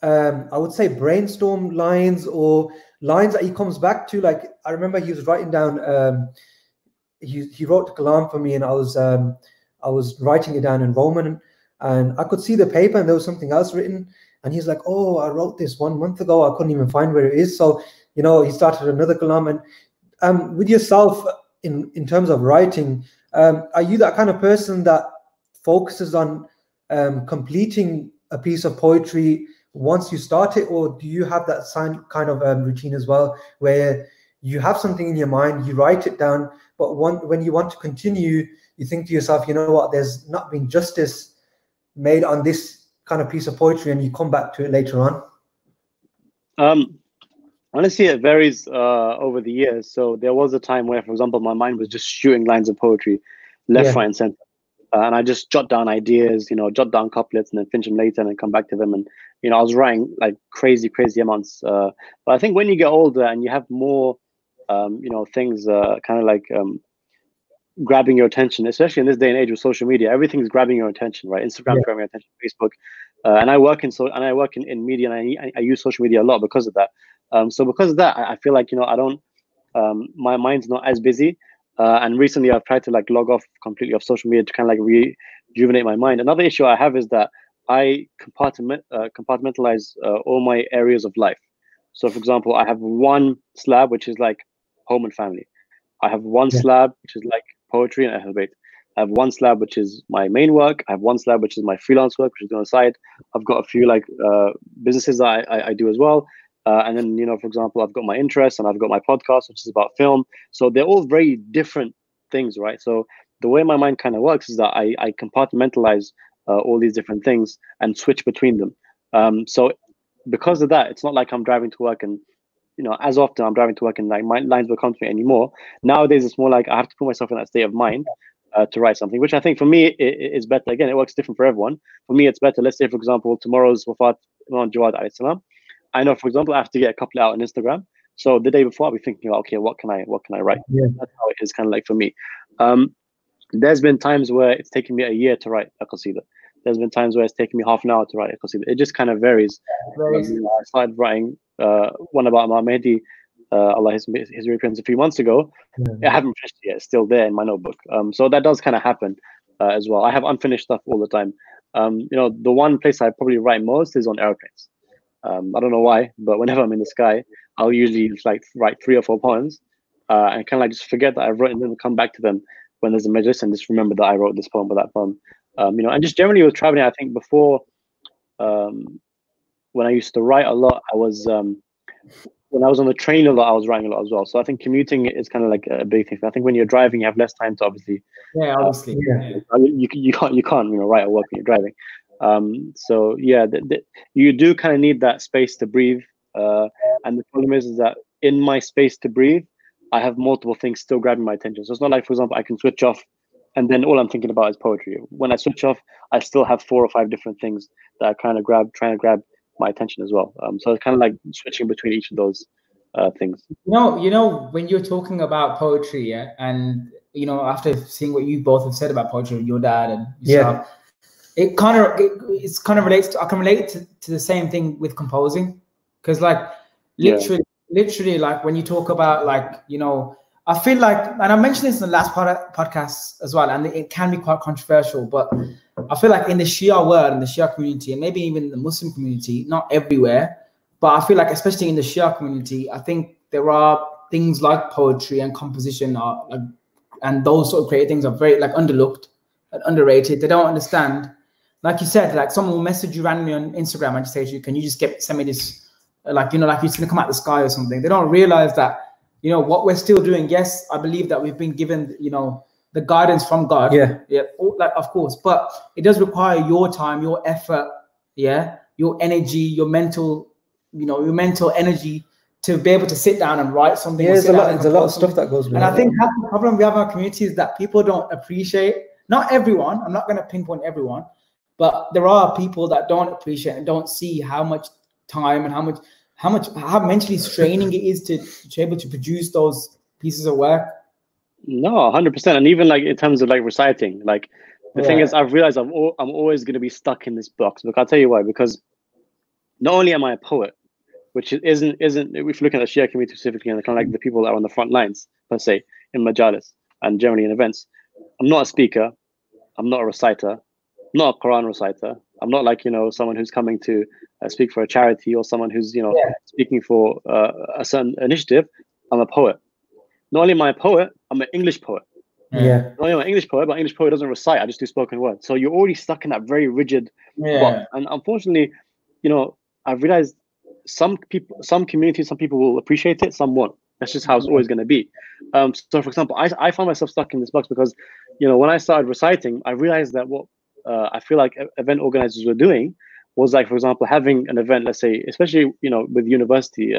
I would say brainstorm lines or lines that he comes back to. Like, I remember he was writing down he wrote Kalam for me, and I was writing it down in Roman, and I could see the paper and there was something else written, and he's like, oh, I wrote this 1 month ago, I couldn't even find where it is. So, you know, he started another Kalam. And with yourself, in terms of writing, are you that kind of person that focuses on completing a piece of poetry once you start it, or do you have that kind of routine as well, where you have something in your mind, you write it down, but when you want to continue, you think to yourself, you know what, there's not been justice made on this kind of piece of poetry, and you come back to it later on? Honestly, it varies over the years. So there was a time where, for example, my mind was just shooting lines of poetry left, right, and center. And I just jot down ideas, you know, jot down couplets and then finish them later and then come back to them. And, you know, I was writing like crazy amounts. But I think when you get older and you have more, you know, things kind of like grabbing your attention, especially in this day and age with social media, everything's grabbing your attention, right? Instagram grabbing your attention, Facebook, and I work in media, and I use social media a lot because of that. So because of that, I feel like, you know, I don't, my mind's not as busy. And recently I've tried to like log off completely off social media to kind of like rejuvenate my mind. Another issue I have is that I compartmentalize all my areas of life. So, for example, I have one slab which is like home and family. I have one slab which is like poetry and Ahl Bayt. I have one slab which is my main work. I have one slab which is my freelance work, which is on the side. I've got a few like businesses that I do as well. And then, you know, for example, I've got my interests and I've got my podcast, which is about film. So they're all very different things, right? So the way my mind kind of works is that I compartmentalize all these different things and switch between them. So because of that, it's not like I'm driving to work and, you know, as often I'm driving to work and like my lines will come to me anymore. Nowadays, it's more like I have to put myself in that state of mind to write something, which I think for me is better. Again, it works different for everyone. For me, it's better. Let's say, for example, tomorrow's Wafat Imam Jawad alayhi salam. I know, for example, I have to get a couple out on Instagram. So the day before, I'll be thinking, okay, what can I write? Yeah. That's how it is kind of like for me. There's been times where it's taken me a year to write a qasida. There's been times where it's taken me half an hour to write a qasida. It just kind of varies. I started writing one about Imam Mahdi, Allah his repentance, a few months ago. I haven't finished it yet. It's still there in my notebook. So that does kind of happen as well. I have unfinished stuff all the time. The one place I probably write most is on airplanes. I don't know why, but whenever I'm in the sky, I'll usually like write 3 or 4 poems and kind of like just forget that I've written them and come back to them when there's a majlis and just remember that I wrote this poem or that poem. And just generally with traveling, I think before, when I used to write a lot, I was when I was on the train a lot, I was writing a lot as well. So I think commuting is kind of like a big thing. I think when you're driving, you have less time to obviously. Yeah, obviously. You can't write or work when you're driving. So yeah, you do kind of need that space to breathe. And the problem is that in my space to breathe, I have multiple things still grabbing my attention. So it's not like, for example, I can switch off and then all I'm thinking about is poetry. When I switch off, I still have 4 or 5 different things that are trying to grab my attention as well. So it's kind of like switching between each of those things. When you're talking about poetry, yeah, and after seeing what you both have said about poetry, your dad and yourself, it kind of relates to, I can relate to the same thing with composing, because like literally like when you talk about like I feel like, and I mentioned this in the last podcast as well, and it can be quite controversial, but I feel like in the Shia world, in the Shia community, and maybe even the Muslim community, not everywhere, but I feel like especially in the Shia community, I think there are things like poetry and composition and those sort of creative things are very like underlooked and underrated. They don't understand. Like you said, like someone will message you randomly on Instagram and just say to you, can you just send me this, like it's gonna come out the sky or something. They don't realize that, what we're still doing. Yes, I believe that we've been given, the guidance from God. Yeah, like of course, but it does require your time, your effort, your energy, your mental energy to be able to sit down and write something. Yeah, it's a lot of stuff that goes. And I think half the problem we have in our community is that people don't appreciate. Not everyone. I'm not going to pinpoint everyone, but there are people that don't appreciate and don't see how much time and how mentally straining it is to be able to produce those pieces of work. No, 100%. And even like in terms of like reciting, like the thing is, I've realized I'm always going to be stuck in this box. Look, I'll tell you why. Because not only am I a poet, which isn't if you look at the Shia community specifically, and kind of like the people that are on the front lines per se in majalis and generally in events, I'm not a speaker, I'm not a reciter, I'm not a Quran reciter. I'm not like someone who's coming to speak for a charity or someone who's speaking for a certain initiative. I'm a poet. Not only am I a poet, I'm an English poet. Not only am I an English poet, but English poet doesn't recite. I just do spoken word. So you're already stuck in that very rigid box. And unfortunately, I've realized some communities, some people will appreciate it, some won't. That's just how it's always going to be. So for example, I found myself stuck in this box because, when I started reciting, I realized that what I feel like event organizers were doing was like, for example, having an event, let's say, especially, with university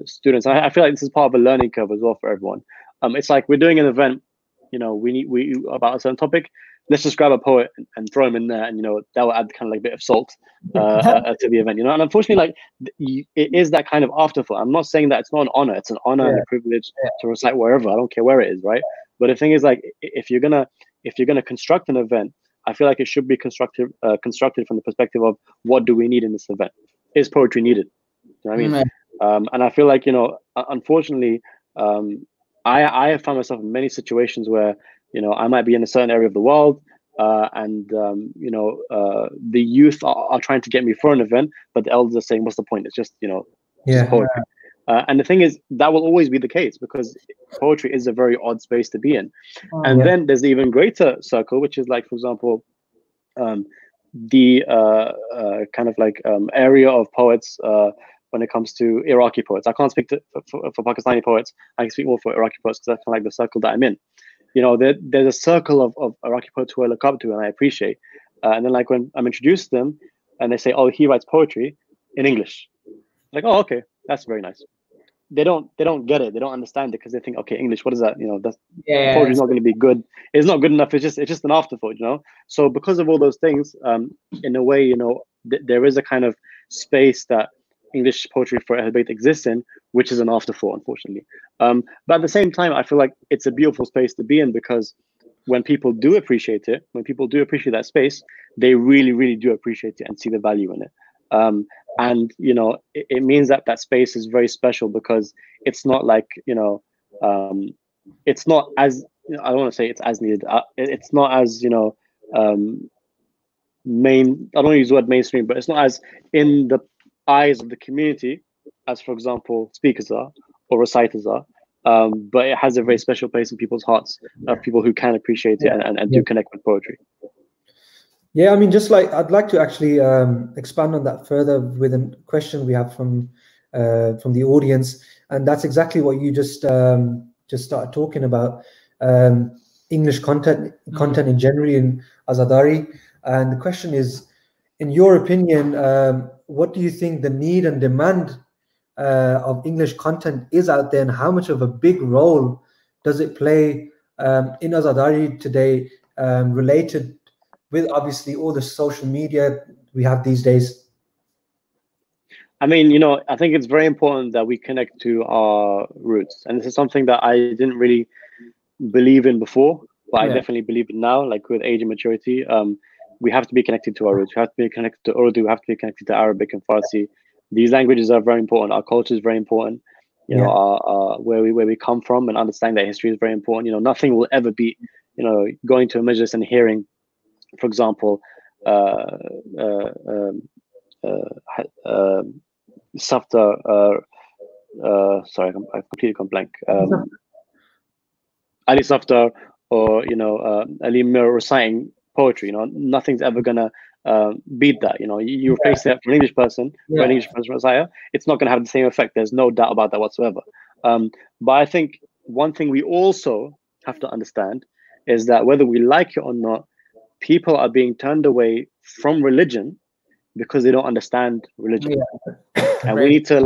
students. I feel like this is part of a learning curve as well for everyone. It's like we're doing an event, we about a certain topic. Let's just grab a poet and throw him in there, and that will add kind of like a bit of salt to the event, And unfortunately, like it is that kind of afterthought. I'm not saying that it's not an honor; it's an honor and a privilege to recite wherever. I don't care where it is, right? But the thing is, like, if you're gonna construct an event, I feel like it should be constructed from the perspective of what do we need in this event? Is poetry needed? You know what I mean? And I feel like unfortunately, I have found myself in many situations where I might be in a certain area of the world, and the youth are trying to get me for an event, but the elders are saying, "What's the point? It's just just poetry." And the thing is, that will always be the case because poetry is a very odd space to be in. And then there's the even greater circle, which is like, for example, the kind of like area of poets when it comes to Iraqi poets. I can't speak for Pakistani poets. I can speak more for Iraqi poets because that's kind of like the circle that I'm in. There's a circle of Iraqi poets who I look up to and I appreciate. And then like when I'm introduced to them and they say, oh, he writes poetry in English. Like, oh, okay, that's very nice. they don't get it. They don't understand it because they think, okay, English, what is that? You know, that's poetry is Yeah. not going to be good. It's not good enough. It's just an afterthought, you know. So because of all those things, in a way, you know, there is a kind of space that English poetry for Ahl Bayt exists in, which is an afterthought, unfortunately. But at the same time, I feel like it's a beautiful space to be in, because when people do appreciate it, when people do appreciate that space, they really, really do appreciate it and see the value in it. And you know, it means that that space is very special, because it's not like, you know, it's not as, you know, I don't want to say it's as needed. It's not as, you know, main. I don't want to use the word mainstream, but it's not as in the eyes of the community as, for example, speakers are or reciters are. But it has a very special place in people's hearts of people who can appreciate it and do connect with poetry. Yeah, I mean, just like I'd like to actually expand on that further with a question we have from the audience, and that's exactly what you just started talking about, English content in general in Azadari. And the question is, in your opinion, what do you think the need and demand of English content is out there, and how much of a big role does it play in Azadari today, related with obviously all the social media we have these days? I mean, you know, I think it's very important that we connect to our roots. And this is something that I didn't really believe in before, but I definitely believe in now, like with age and maturity. We have to be connected to our roots. We have to be connected to Urdu. We have to be connected to Arabic and Farsi. These languages are very important. Our culture is very important. You know, where we come from, and understanding that history is very important. You know, nothing will ever be, you know, going to a majlis and hearing, for example, Safta, sorry, I completely gone blank. Ali Safta, or, you know, Ali Mir reciting poetry. You know, nothing's ever gonna beat that. You know, you replace that for an English person, for an English person reciter, it's not gonna have the same effect. There's no doubt about that whatsoever. But I think one thing we also have to understand is that whether we like it or not, people are being turned away from religion because they don't understand religion. And we need to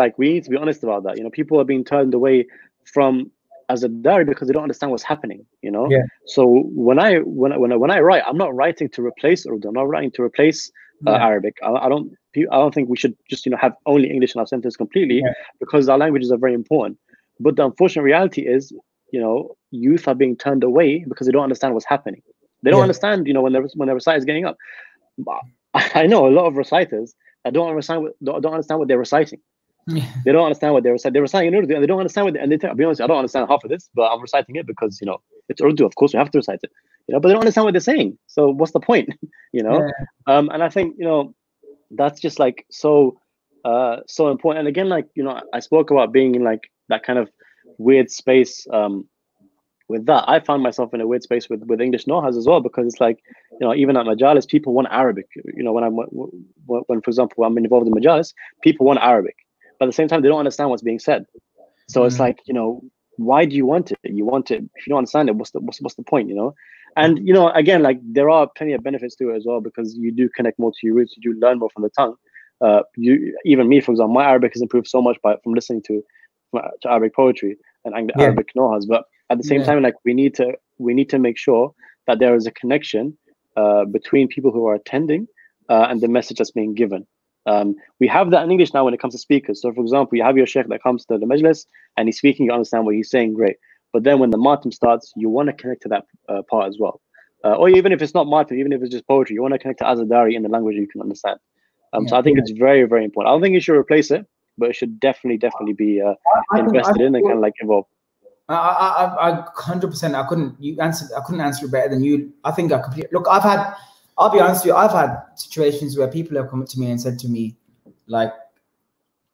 be honest about that. You know, people are being turned away from Azadari because they don't understand what's happening, you know. So when I write, I'm not writing to replace Urdu. I'm not writing to replace Arabic. I don't think we should just, you know, have only English in our sentence completely, because our languages are very important. But the unfortunate reality is, you know, youth are being turned away because they don't understand what's happening. They don't understand, you know, when the reciter is getting up. I know a lot of reciters that don't understand what they're reciting. They don't understand what they're reciting. They're reciting in Urdu and they don't understand what. And I'll be honest, I don't understand half of this, but I'm reciting it because, you know, it's Urdu. Of course, we have to recite it. You know, but they don't understand what they're saying. So what's the point? You know. And I think, you know, that's just like so important. And again, like, you know, I spoke about being in like that kind of weird space. With that, I found myself in a weird space with English Nohas as well, because it's like, you know, even at Majalis, people want Arabic. You know, when for example, I'm involved in Majalis, people want Arabic, but at the same time, they don't understand what's being said. So it's like, you know, why do you want it? You want it if you don't understand it. What's the point? You know, and you know, again, like there are plenty of benefits to it as well, because you do connect more to your roots. You do learn more from the tongue. Even me, for example, my Arabic has improved so much from listening to Arabic poetry and Arabic Nohas, but at the same time, like we need to make sure that there is a connection between people who are attending and the message that's being given. We have that in English now when it comes to speakers. So for example, you have your sheikh that comes to the majlis and he's speaking, you understand what he's saying, great. But then when the matam starts, you want to connect to that part as well. Or even if it's not matam, even if it's just poetry, you want to connect to Azadari in the language you can understand. So I think it's very, very important. I don't think you should replace it, but it should definitely be invested in and kind of like evolve. I 100%. I couldn't answer it better than you. I think I completely look. I'll be honest with you. I've had situations where people have come up to me and said to me, like,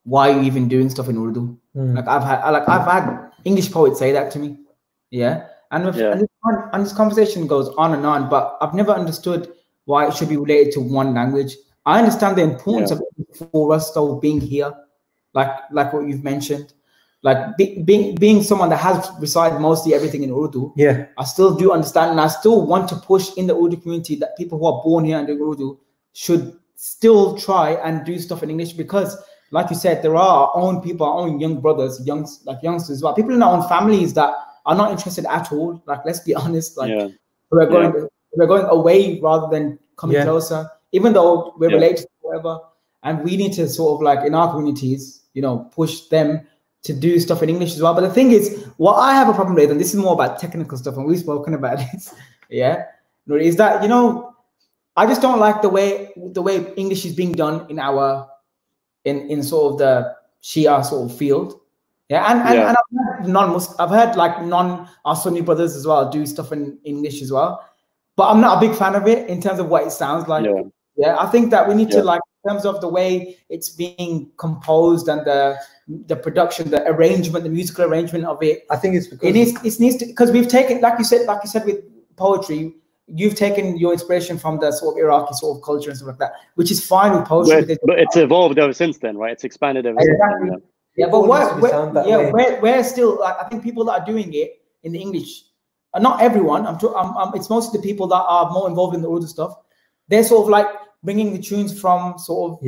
"Why are you even doing stuff in Urdu?" Like I've had English poets say that to me. And this conversation goes on and on. But I've never understood why it should be related to one language. I understand the importance of it for us though being here, like what you've mentioned. Like being someone that has recited mostly everything in Urdu, I still do understand, and I still want to push in the Urdu community that people who are born here and do Urdu should still try and do stuff in English, because like you said, there are our own people, our own young brothers, youngsters as well, people in our own families that are not interested at all. Like, let's be honest, like we're going away rather than coming closer, even though we're related or whatever. And we need to sort of like in our communities, you know, push them to do stuff in English as well. But the thing is, what I have a problem with, and this is more about technical stuff, and we've spoken about this, is that, you know, I just don't like the way English is being done in our in sort of the Shia sort of field. And I've heard I've heard like our Sunni brothers as well do stuff in English as well. But I'm not a big fan of it in terms of what it sounds like. I think that we need to, like, in terms of the way it's being composed and the production, the arrangement, the musical arrangement of it. I think it's because it needs to, because we've taken, like you said with poetry, you've taken your inspiration from the sort of Iraqi sort of culture and stuff like that, which is fine with poetry. But it's evolved ever since then, right? It's expanded ever since then. Yeah, but we're still, like, I think people that are doing it in the English, not everyone. It's mostly the people that are more involved in the Urdu stuff. They're sort of like bringing the tunes from sort of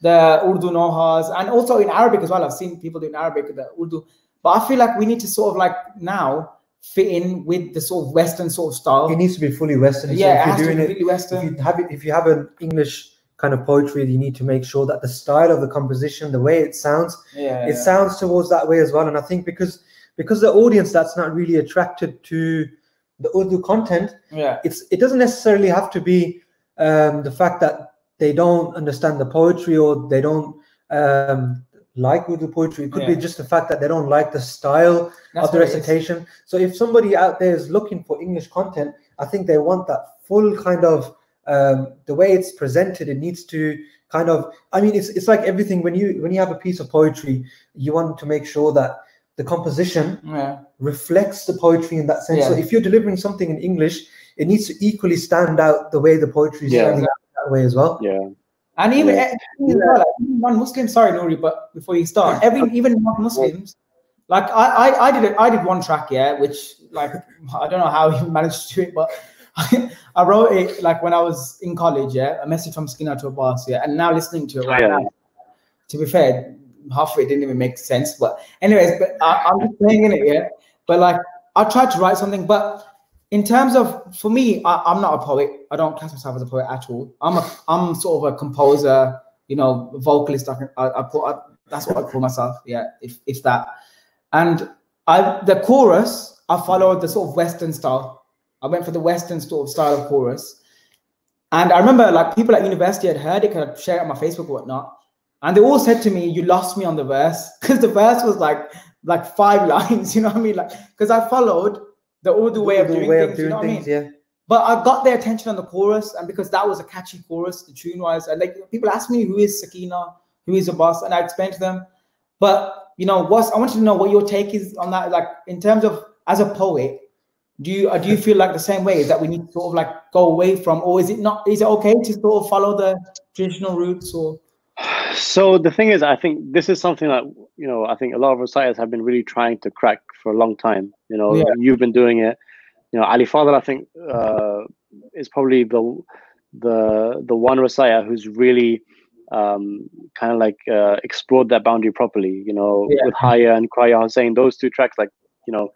the Urdu Nohas, and also in Arabic as well. I've seen people do in Arabic, the Urdu. But I feel like we need to sort of like now fit in with the sort of Western sort of style. It needs to be fully Western. Yeah, so it has to be really Western. If you have an English kind of poetry, you need to make sure that the style of the composition, the way it sounds, sounds towards that way as well. And I think because the audience that's not really attracted to the Urdu content, it doesn't necessarily have to be the fact that they don't understand the poetry or they don't like Urdu poetry. It could be just the fact that they don't like the style of the recitation. So if somebody out there is looking for English content, I think they want that full kind of the way it's presented. It needs to kind of, I mean, it's like everything. When you have a piece of poetry, you want to make sure that the composition reflects the poetry in that sense. So if you're delivering something in English, it needs to equally stand out the way the poetry is standing out that way as well. And even non-Muslims, sorry, Nouri, but before you start, even non-Muslims, like I did one track, which, like, I don't know how he managed to do it, but I wrote it like when I was in college, a message from Skinner to Abbas, and now listening to it right now. To be fair, half of it didn't even make sense, but anyways, but I'm just playing in it, But like, I tried to write something, but in terms of, for me, I'm not a poet. I don't class myself as a poet at all. I'm sort of a composer, you know, vocalist. That's what I call myself. If that. And the chorus, I followed the sort of Western style. I went for the Western sort of style of chorus. And I remember, like, people at university had heard it, kind of share it on my Facebook or whatnot. And they all said to me, "You lost me on the verse," because the verse was like 5 lines, you know what I mean? Like, because I followed the Urdu way of doing things, you know what I mean? But I got their attention on the chorus, and because that was a catchy chorus, the tune was, and like, people ask me, who is Sakina, who is Abbas, and I explained to them. But, you know, I wanted to know what your take is on that, like, in terms of, as a poet, do you feel like the same way, is that we need to sort of like go away from, or is it okay to sort of follow the traditional roots? Or so the thing is, I think this is something that, you know, I think a lot of reciters have been really trying to crack for a long time. You know, you've been doing it. You know, Ali Fadl, I think, is probably the one reciter who's really kind of like explored that boundary properly. You know, with Haya and Quraya Hussain, those 2 tracks, like, you know,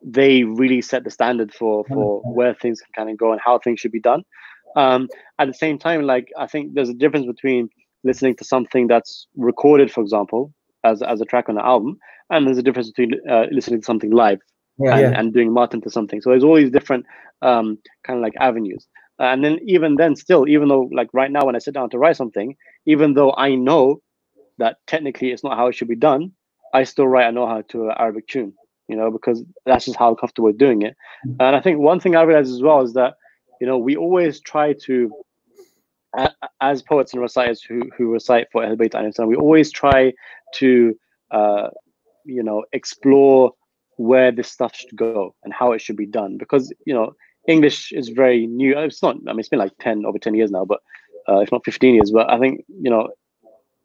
they really set the standard for where things can kind of go and how things should be done. At the same time, like, I think there's a difference between listening to something that's recorded, for example, as a track on an album, and there's a difference between listening to something live and doing Martin to something. So there's all these different kind of like avenues. And then even though, like, right now when I sit down to write something, even though I know that technically it's not how it should be done, I still write a know-how to an Arabic tune, you know, because that's just how I'm comfortable with doing it. And I think one thing I realized as well is that, you know, we always try to, as poets and reciters who recite for Ahl Bayt, we always try to, you know, explore where this stuff should go and how it should be done, because, you know, English is very new. It's not, I mean, it's been like over 10 years now, but if not 15 years, but I think, you know,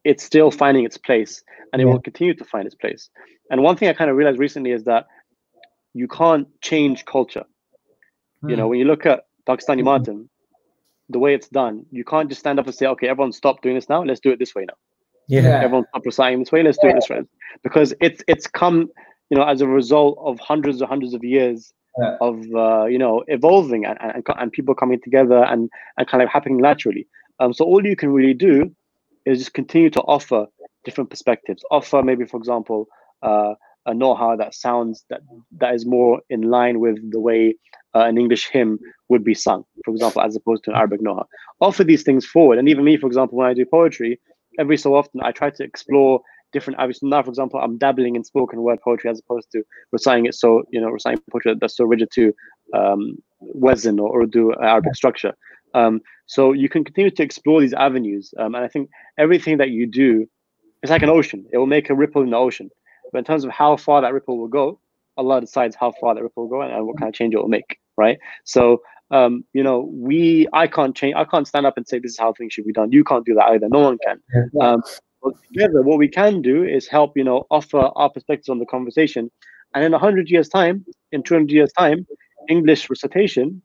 it's still finding its place, and it will continue to find its place. And one thing I kind of realized recently is that you can't change culture. You know, when you look at Pakistani Martin, the way it's done, you can't just stand up and say, okay, everyone stop doing this now, let's do it this way now. Everyone's stop reciting this way. Let's do it this way, because it's come, as a result of hundreds of years of evolving and people coming together and kind of happening naturally. So all you can really do is just continue to offer different perspectives. Offer maybe, for example, a know-how that sounds that is more in line with the way an English hymn would be sung, for example, as opposed to an Arabic know-how. Offer these things forward. And even me, for example, when I do poetry, every so often I try to explore different avenues. Now, for example, I'm dabbling in spoken word poetry as opposed to reciting it. So, reciting poetry that's so rigid to wazn or Urdu Arabic structure. So you can continue to explore these avenues. And I think everything that you do, it's like an ocean. It will make a ripple in the ocean. But in terms of how far that ripple will go, Allah decides how far that ripple will go and what kind of change it will make, right? So, I can't stand up and say this is how things should be done. You can't do that either. No one can. But together, what we can do is help, offer our perspectives on the conversation. And in 100 years' time, in 200 years' time, English recitation,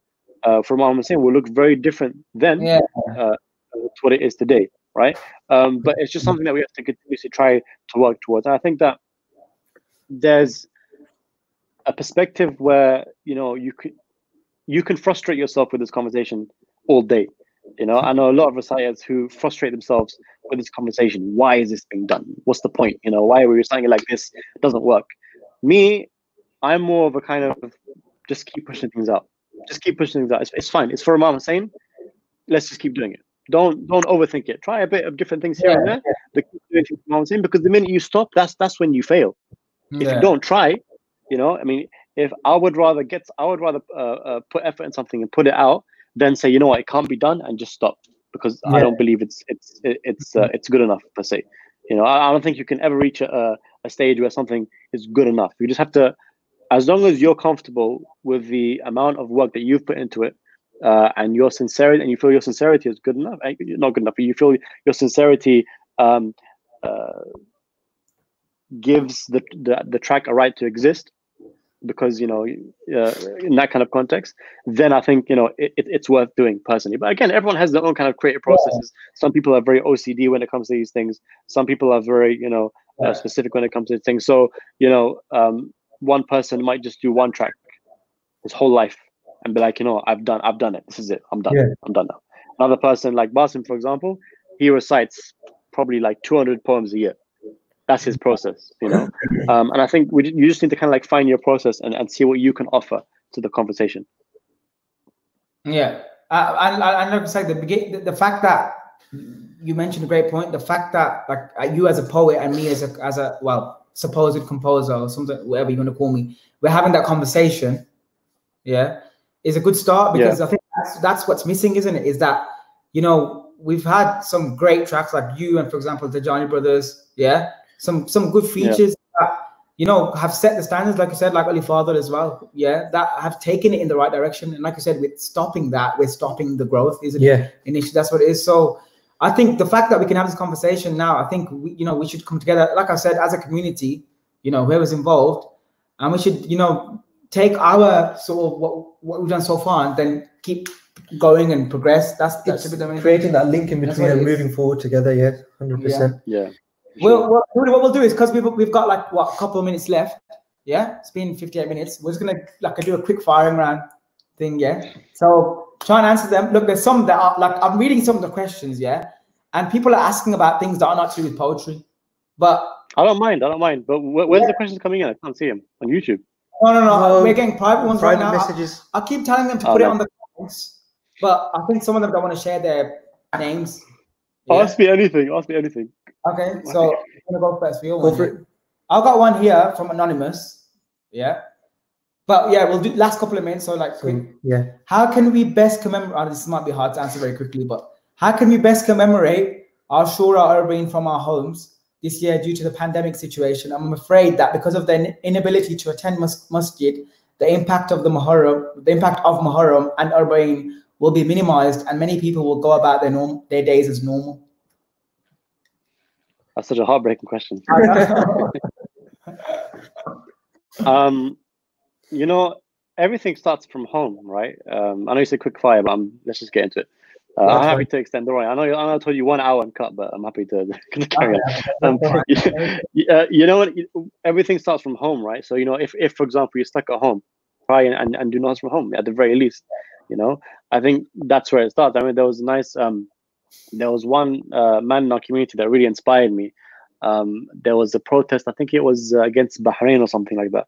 from what I'm saying, will look very different then to what it is today, right? But it's just something that we have to continuously try to work towards. And I think that there's a perspective where you can frustrate yourself with this conversation all day. I know a lot of reciters who frustrate themselves with this conversation. Why is this being done? What's the point? Why are we reciting it like this? It doesn't work. Me, I'm more of a kind of just keep pushing things out. Just keep pushing things out. It's fine. It's for Imam Hussein. Let's just keep doing it. Don't overthink it. Try a bit of different things here and there. But keep doing things for Imam Hussein, because the minute you stop, that's when you fail. If you don't try, if I would rather put effort in something and put it out than say, it can't be done and just stop, because I don't believe it's good enough per se. I don't think you can ever reach a stage where something is good enough. You just have to, as long as you're comfortable with the amount of work that you've put into it, and your sincerity, and you feel your sincerity is good enough, not good enough, but you feel your sincerity gives the track a right to exist, because in that kind of context, then I think it's worth doing personally. But again, everyone has their own kind of creative processes. Some people are very OCD when it comes to these things. Some people are very specific when it comes to things. So one person might just do one track his whole life and be like, I've done it. This is it. I'm done. I'm done now. Another person like Basim, for example, he recites probably like 200 poems a year. That's his process, and I think you just need to kind of like find your process and see what you can offer to the conversation. Yeah, I like to say the fact that you mentioned a great point. The fact that like you as a poet and me as a supposed composer or something, whatever you want to call me, we're having that conversation. Yeah, is a good start, because I think that's what's missing, isn't it? Is that we've had some great tracks like you and, for example, the Johnny Brothers. Yeah. Some good features that have set the standards, like you said, like Ali Fadl as well. Yeah, that have taken it in the right direction. And like you said, with stopping that, we're stopping the growth, isn't it? Initially, that's what it is. So I think the fact that we can have this conversation now, I think we should come together, like I said, as a community, whoever's involved, and we should take our sort of what we've done so far and then keep going and progress. That should be the main creating that link in between and moving forward together. 100%. Yeah. Well, what we'll do is, because we've got like a couple of minutes left. Yeah, it's been 58 minutes. We're just gonna do a quick firing round thing. Yeah, so try and answer them. Look, there's some that are like, I'm reading some of the questions. Yeah, and people are asking about things that are not to do with poetry. But I don't mind. But where's the questions coming in? I can't see them on YouTube. No. We're getting private ones right now. Messages. I keep telling them to put it on the comments, but I think some of them don't want to share their names. Yeah. Ask me anything. Okay, so I'm gonna go first for your one. Go for it. I've got one here from Anonymous. Yeah. But we'll do last couple of minutes. So quick. Yeah. How can we best commemorate? This might be hard to answer very quickly, but how can we best commemorate our Shura Arbaeen from our homes this year due to the pandemic situation? I'm afraid that because of the inability to attend masjid, the impact of Muharram and Arbaeen will be minimized, and many people will go about their days as normal. That's such a heartbreaking question. Everything starts from home, right? I know you said quick fire, but let's just get into it. I'm happy to extend the right. I know I told you 1 hour and cut, but I'm happy to carry on. You know what? Everything starts from home, right? So, you know, if for example, you're stuck at home, try and do not from home at the very least. You know, I think that's where it starts. I mean, there was a nice, there was one man in our community that really inspired me. There was a protest, I think it was against Bahrain or something like that,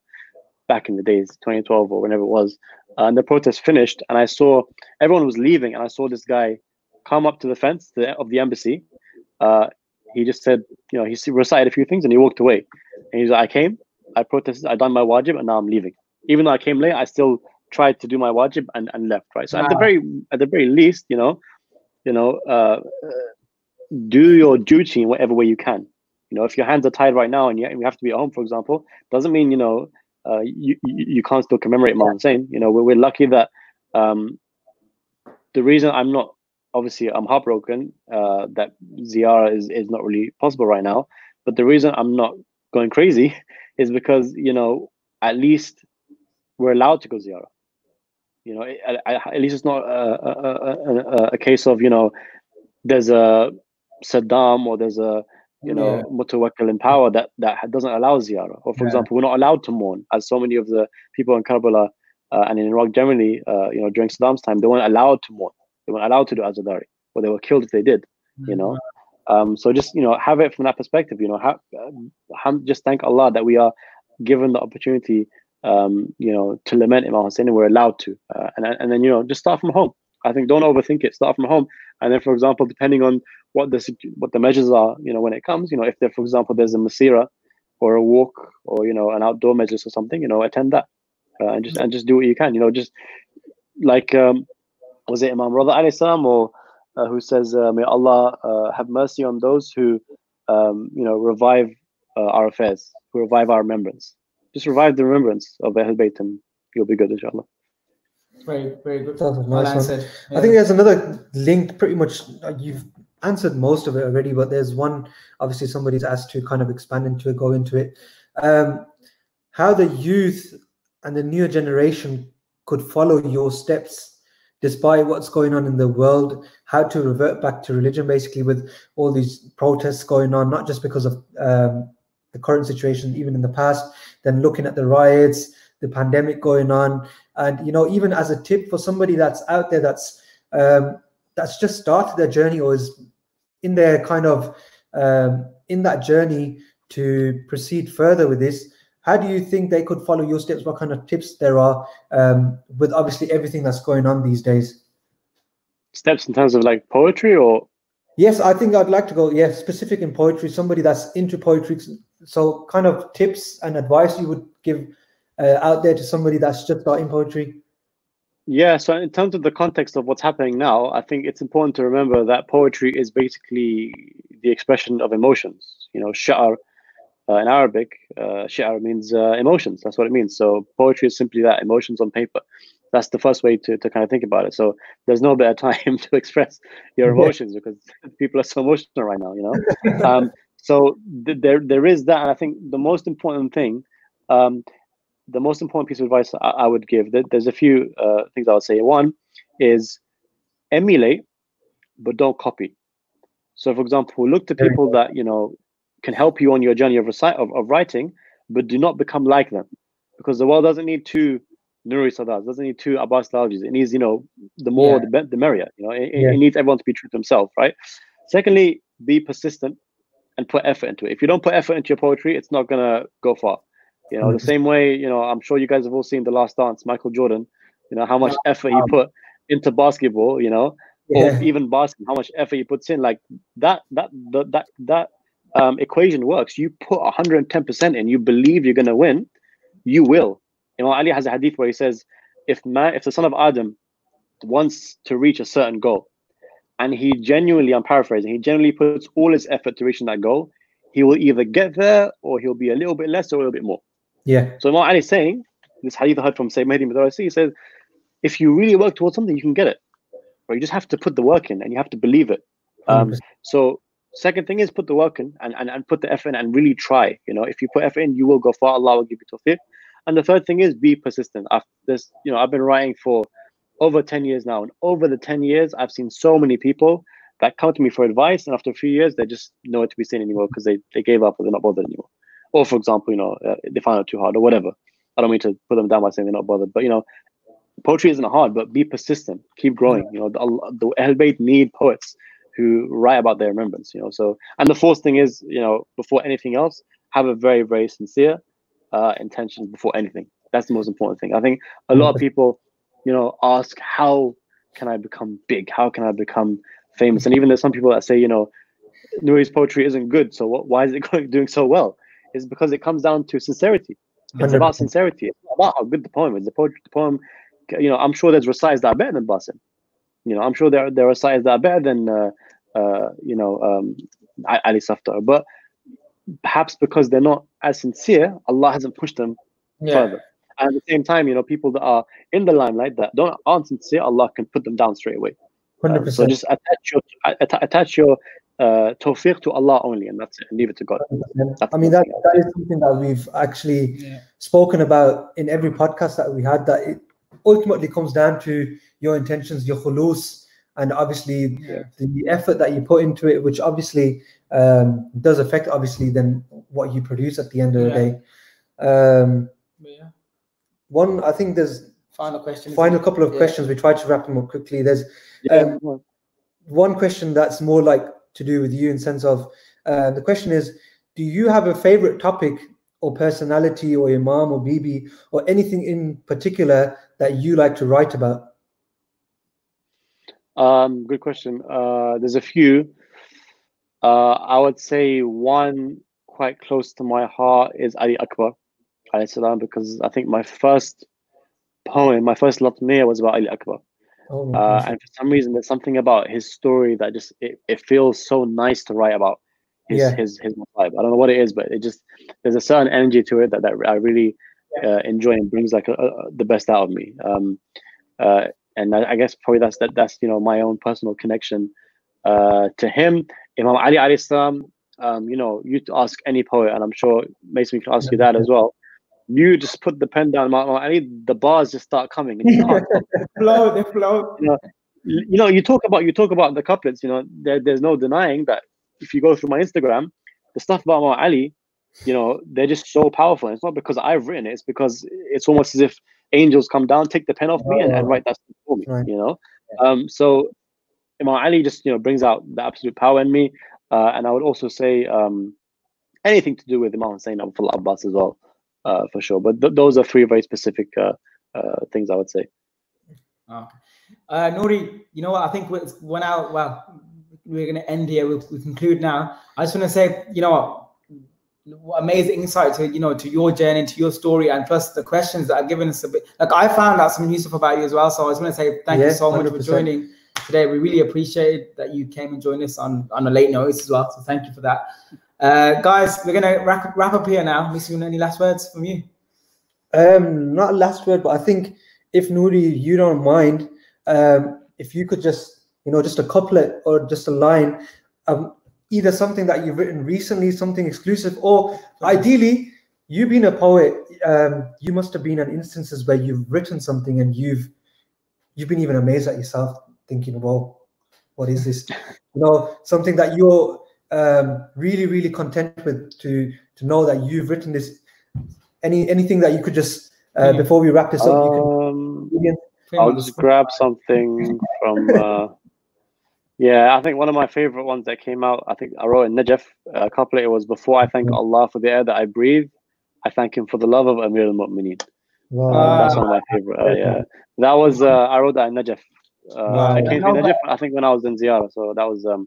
back in the days, 2012 or whenever it was. And the protest finished, and I saw everyone was leaving, and I saw this guy come up to the fence of the embassy. He just said, you know, he recited a few things and he walked away. And he's like, I came, I protested, I done my wajib, and now I'm leaving. Even though I came late, I still tried to do my wajib and left. Right. So at the very least, you know, do your duty in whatever way you can. You know, if your hands are tied right now and you have to be at home, for example, doesn't mean, you know, you can't still commemorate Imam Hussein. You know, we're lucky that the reason I'm heartbroken that ziyarah is not really possible right now, but the reason I'm not going crazy is because, you know, at least we're allowed to go ziyarah. You know, at least it's not a case of, you know, there's a Saddam or there's a, you know, mutawakkil in power that doesn't allow ziyarah. Or for example, we're not allowed to mourn, as so many of the people in Karbala and in Iraq generally, you know, during Saddam's time, they weren't allowed to mourn. They weren't allowed to do azadari, or they were killed if they did. You know, so just, you know, have it from that perspective. You know, just thank Allah that we are given the opportunity, you know, to lament Imam Hussein, and we're allowed to. And then, you know, just start from home. I think don't overthink it. Start from home, and then, for example, depending on what the measures are, you know, when it comes, you know, if there, for example, there's a masira or a walk or, you know, an outdoor majlis or something, you know, attend that, and just do what you can. You know, just like was it Imam Rida alayhi salam, or who says, may Allah have mercy on those who you know, revive our affairs, who revive our remembrance. Just revive the remembrance of Ahlul Bayt, and you'll be good, inshallah. Very, very good. Nice one. I think there's another link. Pretty much, you've answered most of it already, but there's one. Obviously, somebody's asked to kind of expand into it, go into it. How the youth and the newer generation could follow your steps, despite what's going on in the world. How to revert back to religion, basically, with all these protests going on, not just because of the current situation, even in the past. Then looking at the riots, the pandemic going on. And, you know, even as a tip for somebody that's out there that's just started their journey, or is in their kind of in that journey to proceed further with this, how do you think they could follow your steps? What kind of tips there are with obviously everything that's going on these days? Steps in terms of like poetry, or? Yes, I think I'd like to go, specific in poetry, somebody that's into poetry. So kind of tips and advice you would give out there to somebody that's just starting poetry. Yeah, so in terms of the context of what's happening now, I think it's important to remember that poetry is basically the expression of emotions. You know, sha'r in Arabic, sha'r means emotions. That's what it means. So poetry is simply that, emotions on paper. That's the first way to kind of think about it. So there's no better time to express your emotions, because people are so emotional right now, you know. So there is that, and I think the most important thing, the most important piece of advice I would give, there's a few things I would say. One is emulate, but don't copy. So, for example, look to people that, you know, can help you on your journey of writing, but do not become like them, because the world doesn't need two Nouri Sardars, doesn't need two Abbas LALJI'S. It needs, you know, the more the merrier. You know, it needs everyone to be true to themselves, right? Secondly, be persistent and put effort into it. If you don't put effort into your poetry, it's not gonna go far. You know, the same way, you know, I'm sure you guys have all seen The Last Dance, Michael Jordan, you know, how much effort he put into basketball, you know, or even basketball, how much effort he puts in. Like that equation works. You put 110% in, you believe you're gonna win, you will. Imam Ali has a hadith where he says, if the son of Adam wants to reach a certain goal, and he genuinely, I'm paraphrasing, he genuinely puts all his effort to reaching that goal, he will either get there, or he'll be a little bit less or a little bit more. So Imam Ali is saying, this hadith I heard from Sayyid Mahdi Madarisi, he says, if you really work towards something, you can get it. Or you just have to put the work in, and you have to believe it. So second thing is put the work in and put the effort in and really try. You know, if you put effort in, you will go far. Allah will give you tawfiq. And the third thing is be persistent. After this, you know, I've been writing for over 10 years now. And over the 10 years, I've seen so many people that come to me for advice, and after a few years, they just nowhere to be seen anymore because they gave up or they're not bothered anymore. Or for example, they find it too hard or whatever. I don't mean to put them down by saying they're not bothered, but poetry isn't hard, but be persistent, keep growing. The Ahl Bayt need poets who write about their remembrance. So, and the fourth thing is, before anything else, have a very, very sincere intention before anything. That's the most important thing. I think a lot of people, ask, how can I become big? How can I become famous? And even there's some people that say, Nouri's poetry isn't good, so why is it doing so well? It's because it comes down to sincerity. It's 100%. About sincerity. It's not about how good the poem is. The poem, I'm sure there's reciters that are better than Basim. I'm sure there are reciters that are better than Ali Safdar. But perhaps because they're not as sincere, Allah hasn't pushed them further. And at the same time, people that are in the limelight that aren't sincere, Allah can put them down straight away. 100%. So just attach your tawfiq to Allah only, and that's it. And leave it to God. I mean, that is something that we've actually spoken about in every podcast that we had, that it ultimately comes down to your intentions, your khulus, and obviously the effort that you put into it, which obviously does affect then what you produce at the end of the day. I think there's final couple of questions. We try to wrap them up quickly. There's one question that's more like to do with you, in sense of the question is, do you have a favorite topic or personality or imam or bibi or anything in particular that you like to write about? Good question. There's a few. I would say one quite close to my heart is Ali Akbar alayhi salam, because I think my first poem, my first latmiya was about Ali Akbar. And for some reason, there's something about his story that just it feels so nice to write about his vibe. I don't know what it is, but there's a certain energy to it that I really enjoy and brings like the best out of me. And I guess probably that's my own personal connection to him. Imam Ali alayhi salam, you ask any poet, and I'm sure Mason can ask you that as well. You just put the pen down, Ali, the bars just start coming, and you can't they flow. You talk about the couplets. There's no denying that if you go through my Instagram, the stuff about Imam Ali, they're just so powerful. And it's not because I've written it; it's because it's almost as if angels come down, take the pen off me, and write that stuff for me. Right. So Imam Ali just brings out the absolute power in me, and I would also say anything to do with Imam Hussain Abul Abbas as well. For sure, but those are three very specific things I would say. Okay. Nouri, what? I think we're going to end here. We conclude now. I just want to say, what amazing insight to to your journey, to your story, and plus the questions that have given us a bit. Like, I found out some new stuff about you as well. So I just want to say thank you so much 100%. For joining today. We really appreciate that you came and joined us on a late notice as well. So thank you for that. Guys, we're gonna wrap up here now. Missy, any last words from you? Not last word, but I think if Nouri, you don't mind, if you could just just a couplet or just a line, either something that you've written recently, something exclusive, or ideally, you being a poet, you must have been in instances where you've written something and you've been even amazed at yourself, thinking, "Whoa, what is this?" Something that you're really, really content with to know that you've written this. Anything that you could just before we wrap this up, I'll just grab something from. I think one of my favorite ones that came out, I think I wrote in Najaf a couplet. It was, "Before I thank Allah for the air that I breathe, I thank Him for the love of Amir al-Mu'mineen." That's one of my favorite. That was I wrote that in Najaf. I came to Najaf, I think, when I was in Ziyarah. So that was what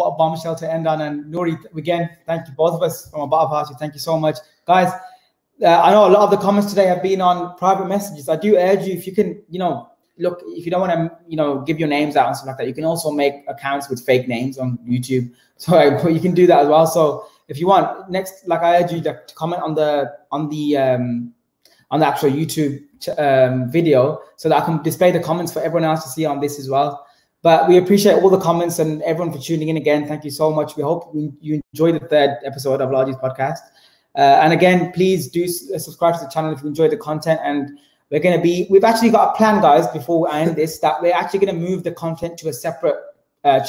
a bombshell to end on. And Nouri, again, thank you, both of us, from a bottom of heart. Thank you so much, guys. I know a lot of the comments today have been on private messages. I do urge you, if you can, look, if you don't want to, give your names out and stuff like that, you can also make accounts with fake names on YouTube. So you can do that as well. So if you want, next, like, I urge you to comment on the actual YouTube video, so that I can display the comments for everyone else to see on this as well. But we appreciate all the comments and everyone for tuning in again. Thank you so much. We hope you enjoyed the third episode of LALJI'S podcast. And again, please do subscribe to the channel if you enjoyed the content. And we've actually got a plan, guys, before I end this, that we're actually going to move the content to a separate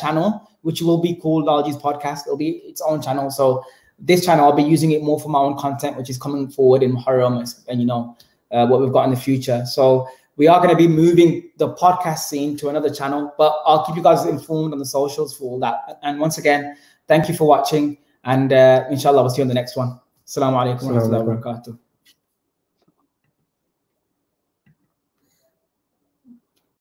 channel, which will be called LALJI'S Podcast. It'll be its own channel. So this channel, I'll be using it more for my own content, which is coming forward in Muharram and what we've got in the future. So we are going to be moving the podcast scene to another channel, but I'll keep you guys informed on the socials for all that. And once again, thank you for watching, and inshallah we'll see you on the next one. Assalamu alaikum wa rahmatullahi wa barakatuh.